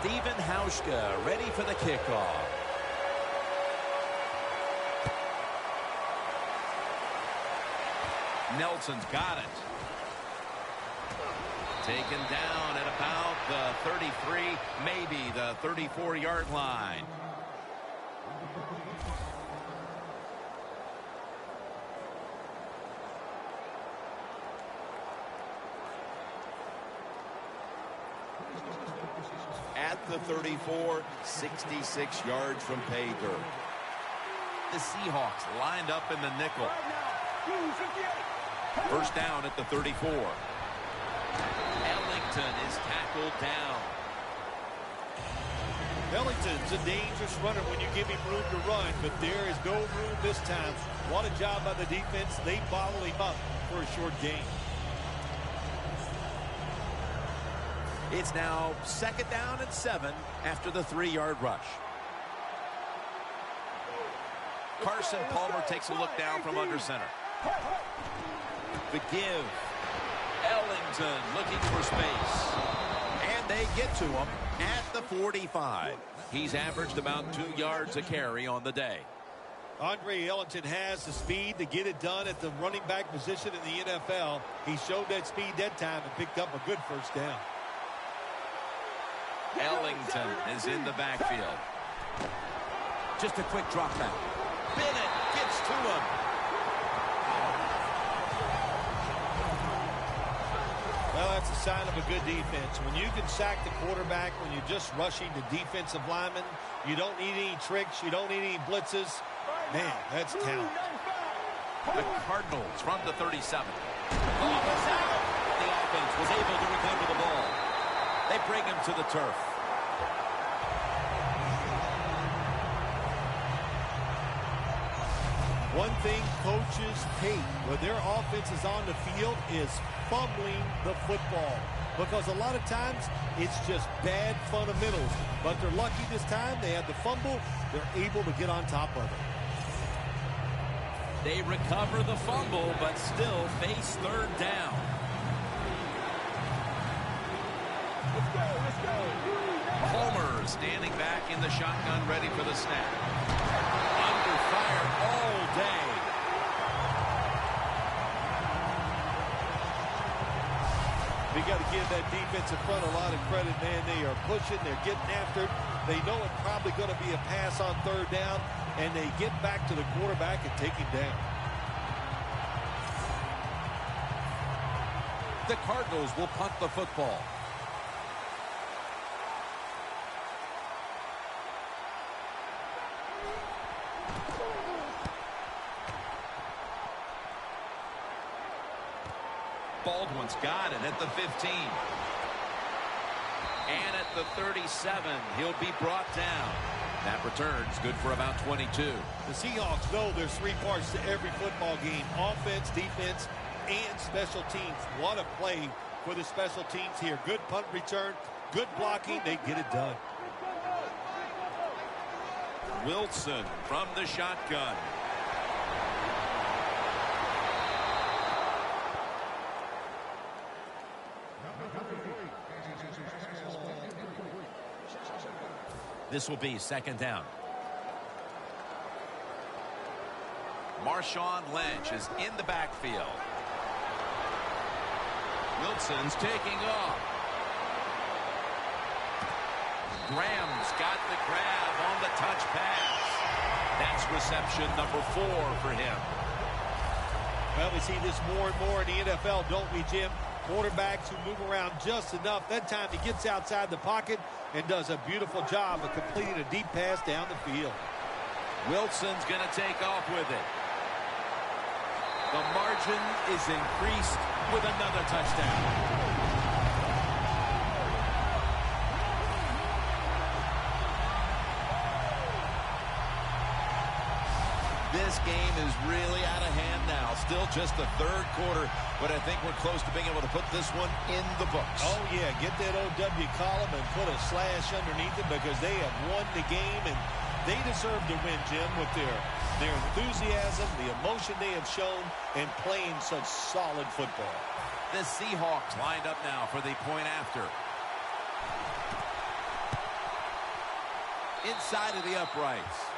Stephen Hauschka ready for the kickoff. Nelson's got it. Taken down at about the 33, maybe the 34-yard line. At the 34, 66 yards from pay dirt. The Seahawks lined up in the nickel. First down at the 34. Ellington is tackled down. Ellington's a dangerous runner when you give him room to run, but there is no room this time. What a job by the defense. They bottle him up for a short gain. It's now 2nd down and 7 after the 3-yard rush. Carson Palmer takes a look down from under center. The give. Ellington looking for space. And they get to him at the 45. He's averaged about 2 yards a carry on the day. Andre Ellington has the speed to get it done at the running back position in the NFL. He showed that speed that time and picked up a good first down. Ellington is in the backfield. Just a quick drop back. Bennett gets to him. Well, that's a sign of a good defense. When you can sack the quarterback, when you're just rushing the defensive lineman, you don't need any tricks, you don't need any blitzes. Man, that's talent. The Cardinals from the 37. Ball is out. The offense was able to recover the ball. They bring him to the turf. One thing coaches hate when their offense is on the field is fumbling the football. Because a lot of times it's just bad fundamentals. But they're lucky this time. They had the fumble. They're able to get on top of it. They recover the fumble, but still face 3rd down. Palmer standing back in the shotgun, ready for the snap. Under fire all day. We got to give that defensive front a lot of credit, man. They are pushing. They're getting after it. They know it's probably going to be a pass on 3rd down, and they get back to the quarterback and take him down. The Cardinals will punt the football. Baldwin's got it at the 15. And at the 37, he'll be brought down. That return's good for about 22. The Seahawks know there's 3 parts to every football game: offense, defense, and special teams. What a play for the special teams here. Good punt return, good blocking. They get it done. Wilson from the shotgun. This will be 2nd down. Marshawn Lynch is in the backfield. Wilson's taking off. Graham's got the grab on the touch pass. That's reception number 4 for him. Well, we see this more and more in the NFL, don't we, Jim? Quarterbacks who move around just enough. That time he gets outside the pocket and does a beautiful job of completing a deep pass down the field. Wilson's going to take off with it. The margin is increased with another touchdown. This game is really out of hand now. Still just the 3rd quarter, but I think we're close to being able to put this one in the books. Oh, yeah. Get that OW column and put a slash underneath it, because they have won the game, and they deserve to win, Jim, with their enthusiasm, the emotion they have shown, and playing such solid football. The Seahawks lined up now for the point after. Inside of the uprights.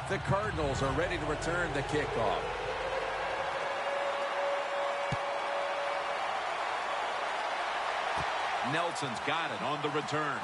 The Cardinals are ready to return the kickoff. Nelson's got it on the return.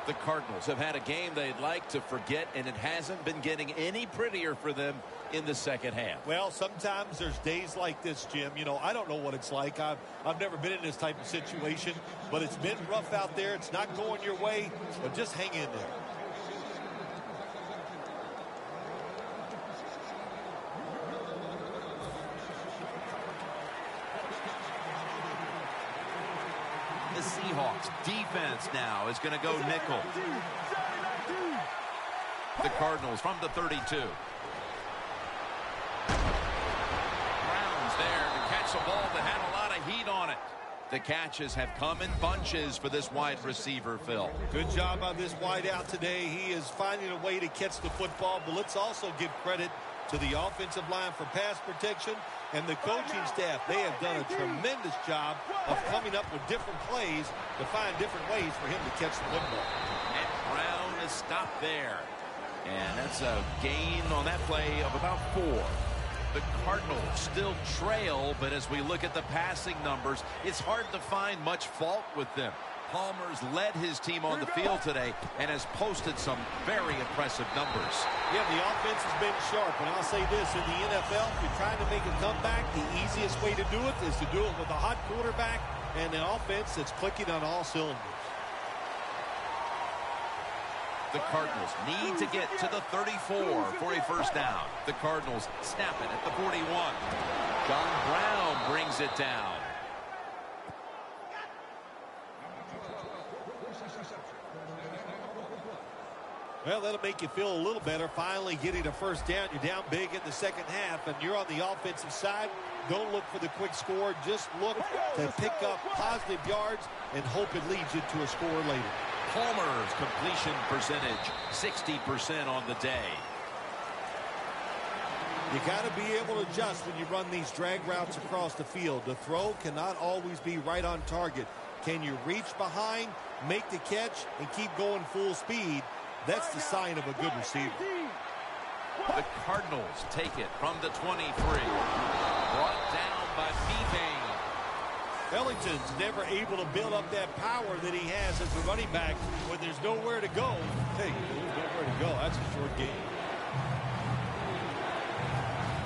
The Cardinals have had a game they'd like to forget, and it hasn't been getting any prettier for them in the second half. Well, sometimes there's days like this, Jim. You know, I don't know what it's like. I've never been in this type of situation, but it's been rough out there. It's not going your way, but just hang in there. The Seahawks defense now is going to go nickel. The Cardinals from the 32. Brown's there to catch a ball that had a lot of heat on it. The catches have come in bunches for this wide receiver, Phil. Good job on this wide out today. He is finding a way to catch the football, but let's also give credit to the offensive line for pass protection and the coaching staff. They have done a tremendous job of coming up with different plays to find different ways for him to catch the football. And Brown is stopped there. And that's a gain on that play of about 4. The Cardinals still trail, but as we look at the passing numbers, it's hard to find much fault with them. Palmer's led his team on the field today and has posted some very impressive numbers. Yeah, the offense has been sharp, and I'll say this, in the NFL, if you're trying to make a comeback, the easiest way to do it is to do it with a hot quarterback and an offense that's clicking on all cylinders. The Cardinals need to get to the 34 for a first down. The Cardinals snap it at the 41. John Brown brings it down. Well, that'll make you feel a little better. Finally getting a first down. You're down big in the second half, and you're on the offensive side. Don't look for the quick score. Just look to pick up positive yards and hope it leads you to a score later. Palmer's completion percentage, 60% on the day. You got to be able to adjust when you run these drag routes across the field. The throw cannot always be right on target. Can you reach behind, make the catch, and keep going full speed? That's the sign of a good receiver. The Cardinals take it from the 23. Brought down by B-Bane. Ellington's never able to build up that power that he has as a running back when there's nowhere to go. Hey, there's nowhere to go. That's a short game.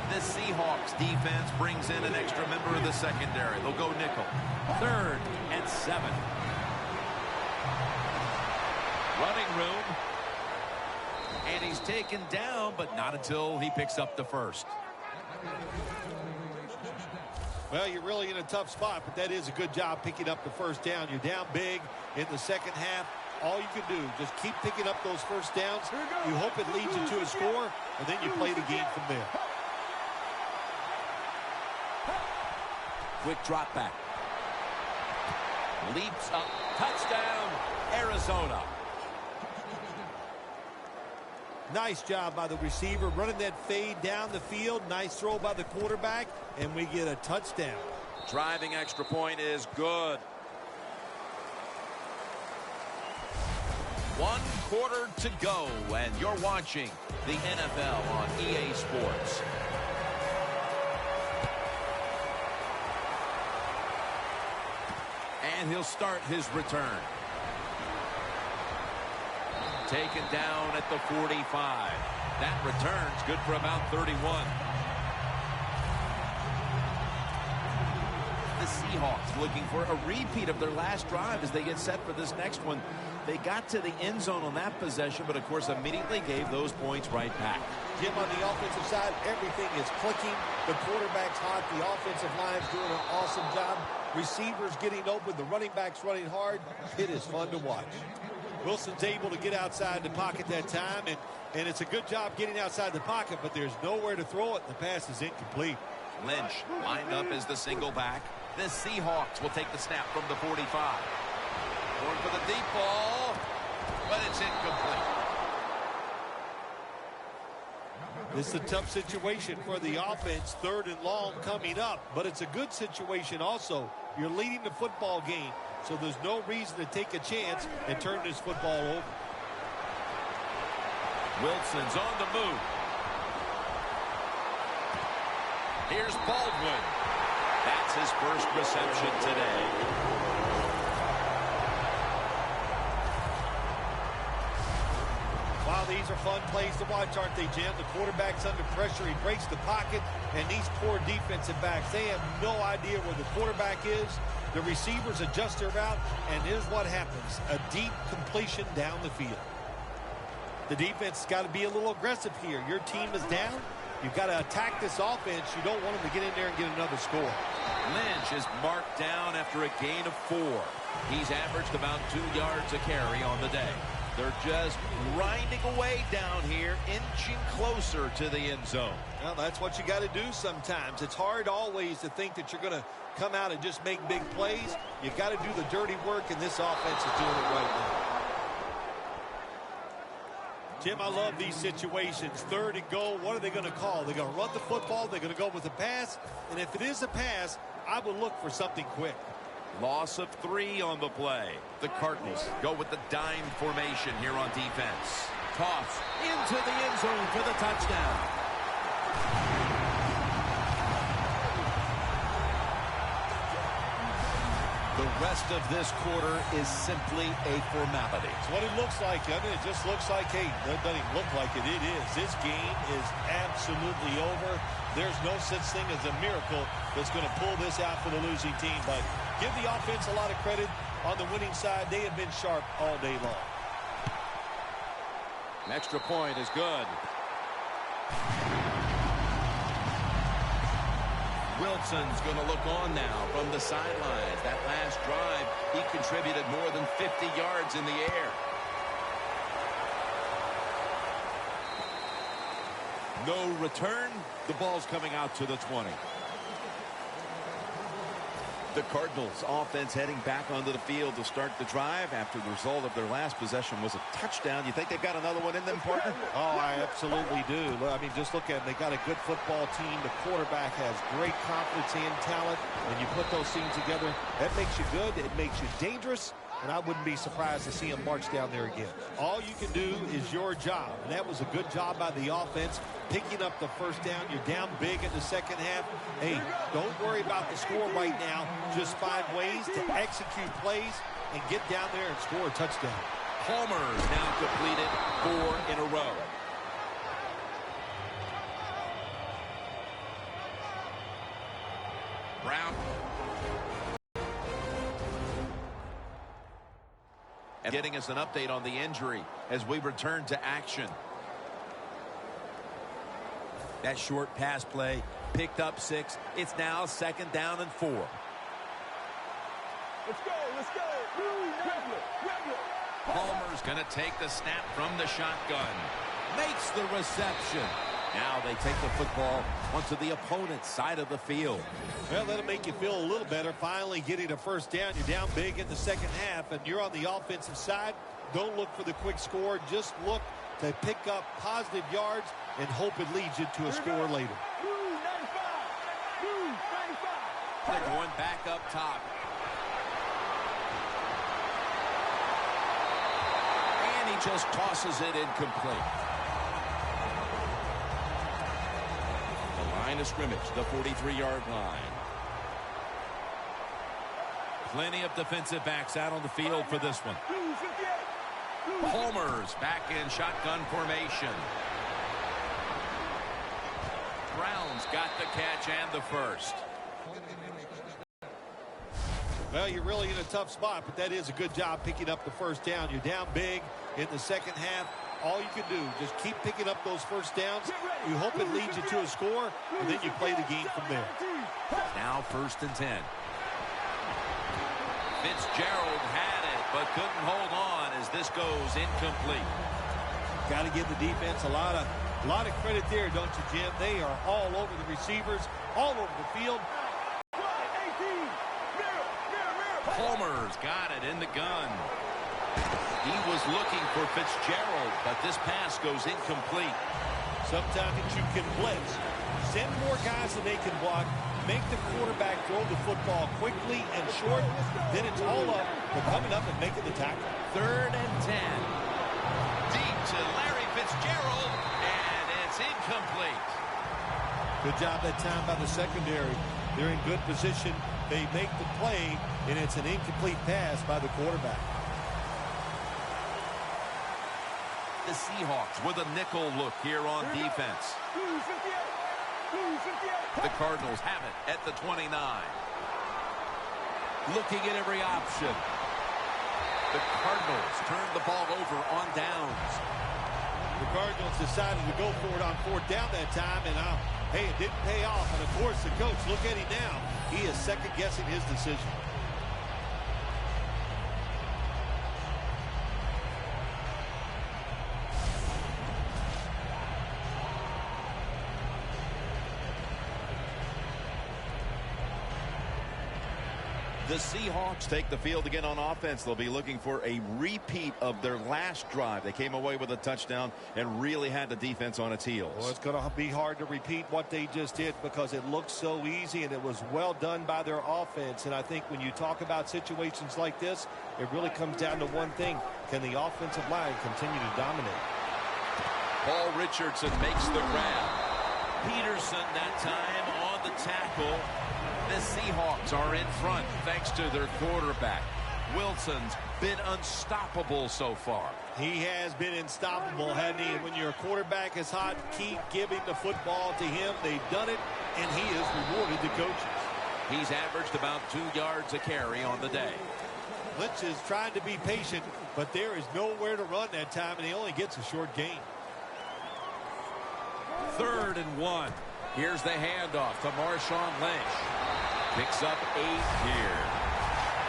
The Seahawks defense brings in an extra member of the secondary. They'll go nickel. 3rd and 7. Running room. And he's taken down, but not until he picks up the first. Well, you're really in a tough spot, but that is a good job picking up the first down. You're down big in the second half. All you can do, just keep picking up those first downs. You hope it leads you to a score, and then you play the game from there. Quick drop back. Leaps up. Touchdown, Arizona. Nice job by the receiver, running that fade down the field. Nice throw by the quarterback, and we get a touchdown. Driving extra point is good. 1 quarter to go, and you're watching the NFL on EA Sports. And he'll start his return. Taken down at the 45. That return's good for about 31. The Seahawks looking for a repeat of their last drive as they get set for this next one. They got to the end zone on that possession, but of course immediately gave those points right back. Jim, on the offensive side, everything is clicking. The quarterback's hot. The offensive line's doing an awesome job. Receivers getting open. The running back's running hard. It is fun to watch. Wilson's able to get outside the pocket that time, and it's a good job getting outside the pocket, but there's nowhere to throw it. The pass is incomplete. Lynch lined up as the single back. The Seahawks will take the snap from the 45. Going for the deep ball, but it's incomplete. This is a tough situation for the offense, 3rd and long coming up, but it's a good situation also. You're leading the football game, so there's no reason to take a chance and turn this football over. Wilson's on the move. Here's Baldwin. That's his first reception today. Now these are fun plays to watch, aren't they, Jim? The quarterback's under pressure. He breaks the pocket, and these poor defensive backs, they have no idea where the quarterback is. The receivers adjust their route, and here's what happens. A deep completion down the field. The defense has got to be a little aggressive here. Your team is down. You've got to attack this offense. You don't want them to get in there and get another score. Lynch is marked down after a gain of 4. He's averaged about 2 yards a carry on the day. They're just grinding away down here, inching closer to the end zone. Well, that's what you got to do sometimes. It's hard always to think that you're going to come out and just make big plays. You've got to do the dirty work, and this offense is doing it right now. Jim, I love these situations. 3rd and goal. What are they going to call? They're going to run the football. They're going to go with a pass. And if it is a pass, I would look for something quick. Loss of 3 on the play. The Cardinals go with the dime formation here on defense. Toss into the end zone for the touchdown. The rest of this quarter is simply a formality. It's what it looks like. I mean, it just looks like, hey, that doesn't even look like it. It is. This game is absolutely over. There's no such thing as a miracle that's going to pull this out for the losing team. But give the offense a lot of credit. On the winning side, they have been sharp all day long. An extra point is good. Wilson's going to look on now from the sidelines. That last drive, he contributed more than 50 yards in the air. No return. The ball's coming out to the 20. The Cardinals offense heading back onto the field to start the drive after the result of their last possession was a touchdown. You think they've got another one in them, partner? Oh, I absolutely do. I mean, just look at them. They got a good football team. The quarterback has great confidence and talent. When you put those things together, that makes you good. It makes you dangerous. And I wouldn't be surprised to see him march down there again. All you can do is your job. And that was a good job by the offense, picking up the first down. You're down big in the second half. Hey, don't worry about the score right now. Just find ways to execute plays and get down there and score a touchdown. Palmer's now completed 4 in a row. Brown. And getting us an update on the injury as we return to action. That short pass play picked up 6. It's now 2nd down and 4. Let's go, let's go. Regular. Palmer's going to take the snap from the shotgun. Makes the reception. Now they take the football onto the opponent's side of the field. Well, that'll make you feel a little better. Finally getting a first down. You're down big in the second half, and you're on the offensive side. Don't look for the quick score. Just look to pick up positive yards and hope it leads you to a score later. They're going back up top. And he just tosses it incomplete. Line of scrimmage, the 43-yard line. Plenty of defensive backs out on the field for this one. Palmer's back in shotgun formation. Brown's got the catch and the first. Well, you're really in a tough spot, but that is a good job picking up the first down. You're down big in the second half. All you can do, just keep picking up those first downs. You hope it leads you to a score, and then you play the game from there. Now 1st and 10. Fitzgerald had it, but couldn't hold on as this goes incomplete. Got to give the defense a lot of credit there, don't you, Jim? They are all over the receivers, all over the field. Palmer's got it in the gun. He was looking for Fitzgerald, but this pass goes incomplete. Sometimes you can blitz. Send more guys than they can block. Make the quarterback throw the football quickly and short. Then it's all up to coming up and making the tackle. 3rd and 10. Deep to Larry Fitzgerald, and it's incomplete. Good job that time by the secondary. They're in good position. They make the play, and it's an incomplete pass by the quarterback. The Seahawks with a nickel look here on defense. Blue 58. Blue 58. The Cardinals have it at the 29. Looking at every option. The Cardinals turn the ball over on downs. The Cardinals decided to go for it on fourth down that time, and hey, it didn't pay off. And, of course, the coach, look at him now. He is second-guessing his decision. The Seahawks take the field again on offense. They'll be looking for a repeat of their last drive. They came away with a touchdown and really had the defense on its heels. Well, it's going to be hard to repeat what they just did because it looked so easy and it was well done by their offense. And I think when you talk about situations like this, it really comes down to one thing. Can the offensive line continue to dominate? Paul Richardson makes the grab. Peterson that time on the tackle. The Seahawks are in front thanks to their quarterback. Wilson's been unstoppable so far. He has been unstoppable, hasn't he? And when your quarterback is hot, keep giving the football to him. They've done it, and he has rewarded the coaches. He's averaged about 2 yards a carry on the day. Lynch is trying to be patient, but there is nowhere to run that time, and he only gets a short gain. 3rd and 1. Here's the handoff to Marshawn Lynch. Picks up 8 here.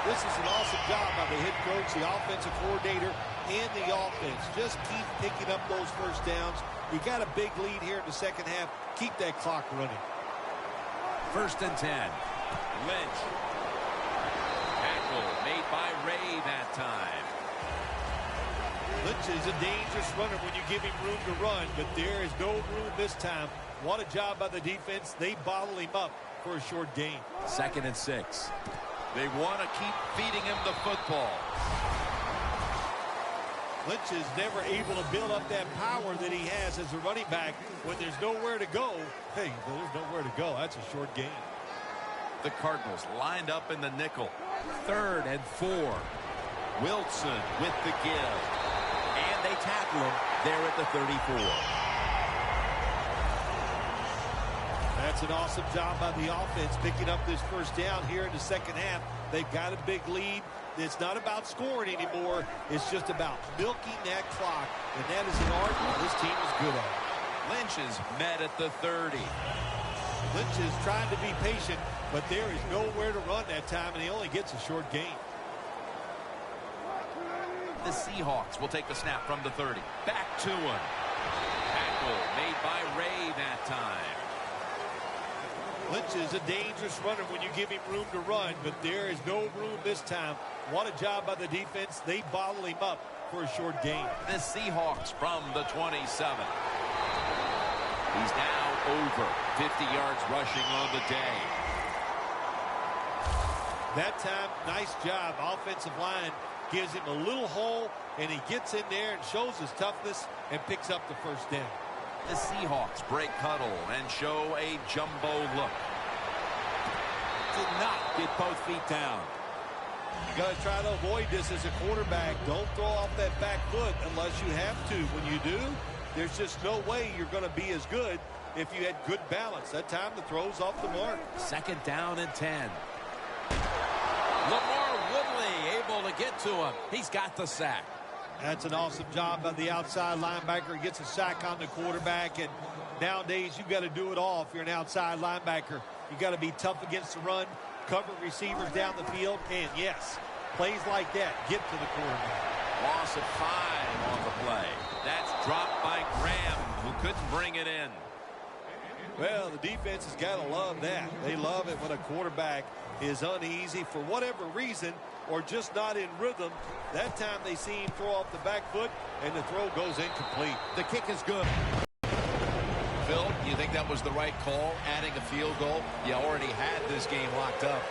This is an awesome job by the head coach, the offensive coordinator, and the offense. Just keep picking up those first downs. You got a big lead here in the second half. Keep that clock running. 1st and 10. Lynch. Tackle made by Ray that time. Lynch is a dangerous runner when you give him room to run, but there is no room this time. What a job by the defense. They bottle him up for a short gain. 2nd and 6. They want to keep feeding him the football. Lynch is never able to build up that power that he has as a running back. When there's nowhere to go, hey, there's nowhere to go. That's a short gain. The Cardinals lined up in the nickel. 3rd and 4. Wilson with the give. And they tackle him there at the 34. That's an awesome job by the offense picking up this first down here in the second half. They've got a big lead. It's not about scoring anymore. It's just about milking that clock, and that is an art this team is good at. Lynch is met at the 30. Lynch is trying to be patient, but there is nowhere to run that time, and he only gets a short gain. The Seahawks will take the snap from the 30. Back to him. Tackle made by Ray that time. Lynch is a dangerous runner when you give him room to run, but there is no room this time. What a job by the defense. They bottle him up for a short gain. The Seahawks from the 27. He's now over 50 yards rushing on the day. That time, nice job. Offensive line gives him a little hole, and he gets in there and shows his toughness and picks up the first down. The Seahawks break huddle and show a jumbo look. Did not get both feet down. You got to try to avoid this as a quarterback. Don't throw off that back foot unless you have to. When you do, there's just no way you're going to be as good if you had good balance. That time the throw's off the mark. 2nd down and 10. Lamar Woodley able to get to him. He's got the sack. That's an awesome job by the outside linebacker. He gets a sack on the quarterback, and nowadays you've got to do it all if you're an outside linebacker. You've got to be tough against the run, cover receivers down the field, and yes, plays like that get to the quarterback. Loss of 5 on the play. That's dropped by Graham, who couldn't bring it in. Well, the defense has got to love that. They love it when a quarterback is uneasy for whatever reason or just not in rhythm. That time they see him throw off the back foot, and the throw goes incomplete. The kick is good. Phil, you think that was the right call, adding a field goal? You already had this game locked up.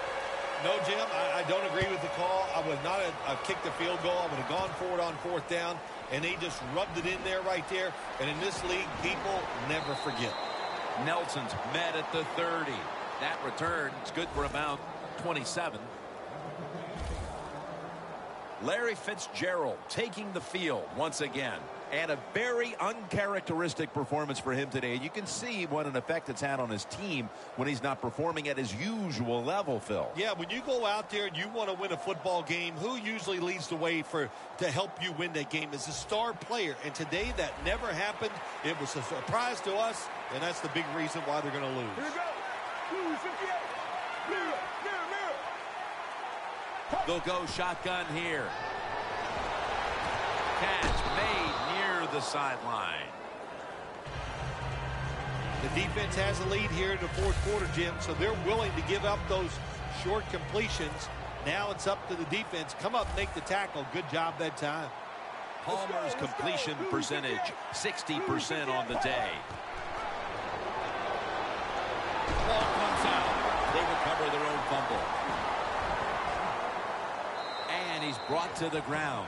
No, Jim, I don't agree with the call. I would not have kicked the field goal. I would have gone for it on 4th down, and they just rubbed it in there right there. And in this league, people never forget. Nelson's met at the 30. That return is good for about 27. Larry Fitzgerald taking the field once again. And a very uncharacteristic performance for him today. You can see what an effect it's had on his team when he's not performing at his usual level, Phil. Yeah, when you go out there and you want to win a football game, who usually leads the way to help you win that game is a star player. And today that never happened. It was a surprise to us, and that's the big reason why they're going to lose. Here we go. Blue 58. Mirror. They'll go shotgun here. Catch made near the sideline. The defense has a lead here in the fourth quarter, Jim, so they're willing to give up those short completions. Now it's up to the defense. Come up, make the tackle. Good job that time. Palmer's completion percentage, 60% on the day. Ball comes out. They recover their own fumble. And he's brought to the ground.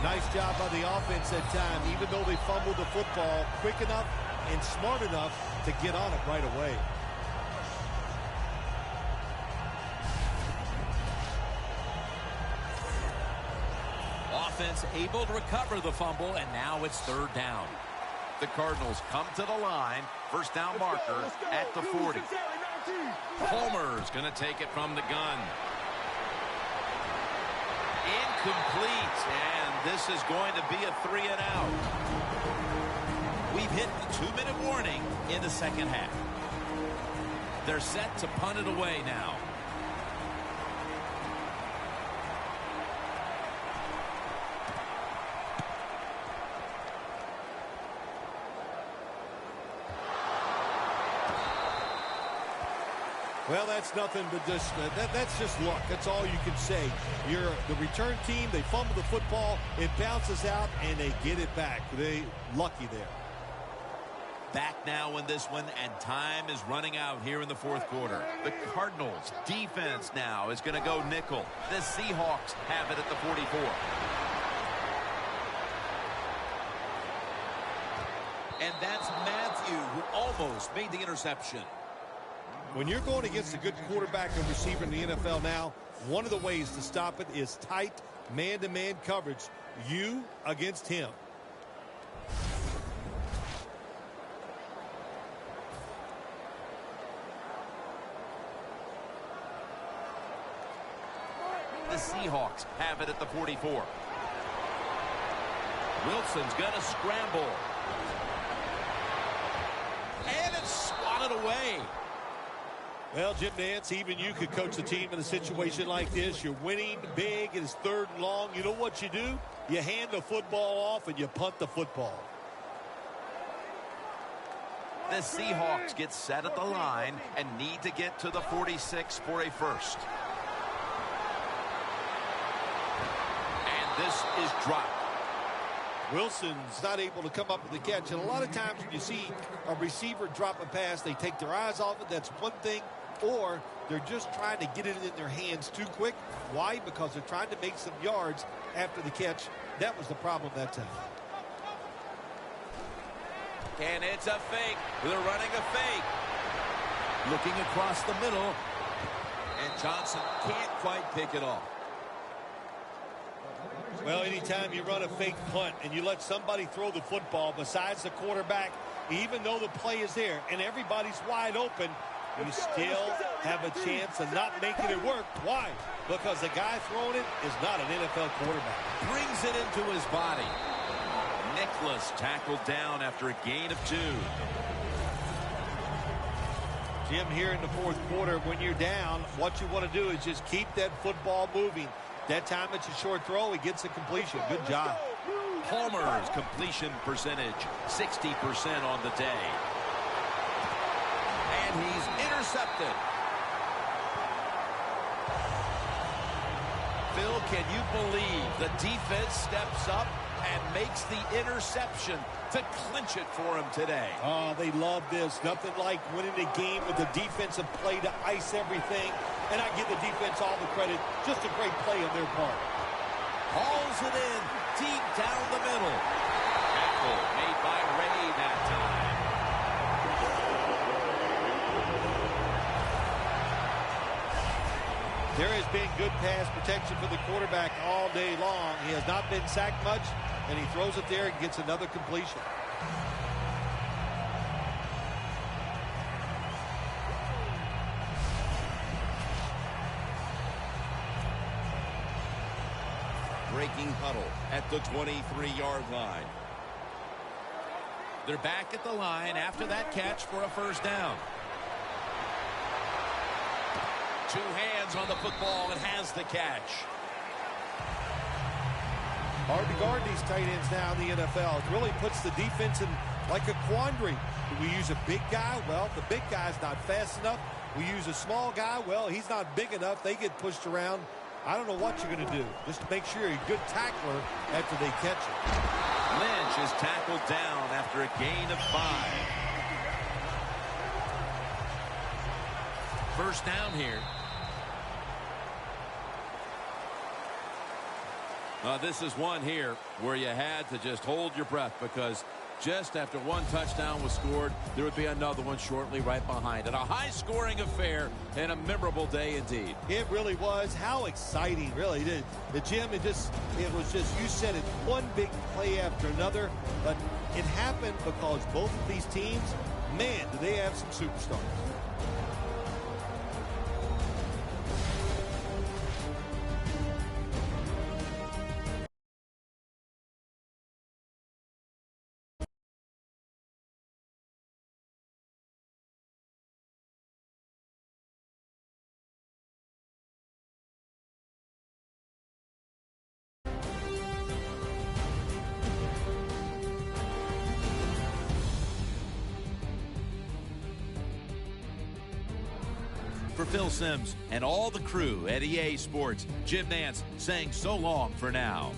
Nice job by the offense that time, even though they fumbled the football quick enough and smart enough to get on it right away. Offense able to recover the fumble, and now it's third down. The Cardinals come to the line. First down marker at the 40. Palmer's going to take it from the gun. Incomplete, and this is going to be a 3-and-out. We've hit the 2-minute warning in the second half. They're set to punt it away now. Well, that's nothing but just that's just luck. That's all you can say. You're the return team. They fumble the football. It bounces out, and they get it back. They lucky there. Back now in this one, and time is running out here in the fourth quarter. The Cardinals defense now is going to go nickel. The Seahawks have it at the 44. And that's Matthew, who almost made the interception. When you're going against a good quarterback and receiver in the NFL now, one of the ways to stop it is tight man-to-man coverage. You against him. The Seahawks have it at the 44. Wilson's going to scramble. And it's swatted away. Well, Jim Nance, even you could coach the team in a situation like this. You're winning big. It is third and long. You know what you do? You hand the football off and you punt the football. The Seahawks get set at the line and need to get to the 46 for a first. And this is dropped. Wilson's not able to come up with the catch. And a lot of times when you see a receiver drop a pass, they take their eyes off it. That's one thing. Or they're just trying to get it in their hands too quick. Why? Because they're trying to make some yards after the catch. That was the problem that time. And it's a fake. They're running a fake. Looking across the middle. And Johnson can't quite pick it off. Well, anytime you run a fake punt and you let somebody throw the football besides the quarterback, even though the play is there and everybody's wide open, you still have a chance of not making it work. Why? Because the guy throwing it is not an NFL quarterback. Brings it into his body. Nicholas tackled down after a gain of 2. Jim, here in the fourth quarter, when you're down, what you want to do is just keep that football moving. That time it's a short throw. He gets a completion. Good job. Palmer's completion percentage, 60% on the day. And he's intercepted. Phil, can you believe the defense steps up and makes the interception to clinch it for him today? Oh, they love this. Nothing like winning a game with the defensive play to ice everything. And I give the defense all the credit. Just a great play on their part. Hauls it in deep down the middle. Tackle made by Ray that time. There has been good pass protection for the quarterback all day long. He has not been sacked much, and he throws it there and gets another completion. Breaking huddle at the 23-yard line. They're back at the line after that catch for a first down. Two hands on the football and has the catch. Hard to guard these tight ends now in the NFL. It really puts the defense in like a quandary. Do we use a big guy? Well, the big guy's not fast enough. We use a small guy. Well, he's not big enough. They get pushed around. I don't know what you're going to do. Just to make sure you're a good tackler after they catch it. Lynch is tackled down after a gain of 5. First down here. This is one here where you had to just hold your breath, because just after one touchdown was scored, there would be another one shortly right behind it. A high-scoring affair and a memorable day indeed. It really was. How exciting, really. The Jim, it was just, you said it, one big play after another, but it happened because both of these teams, man, do they have some superstars. For Phil Simms and all the crew at EA Sports, Jim Nantz saying so long for now.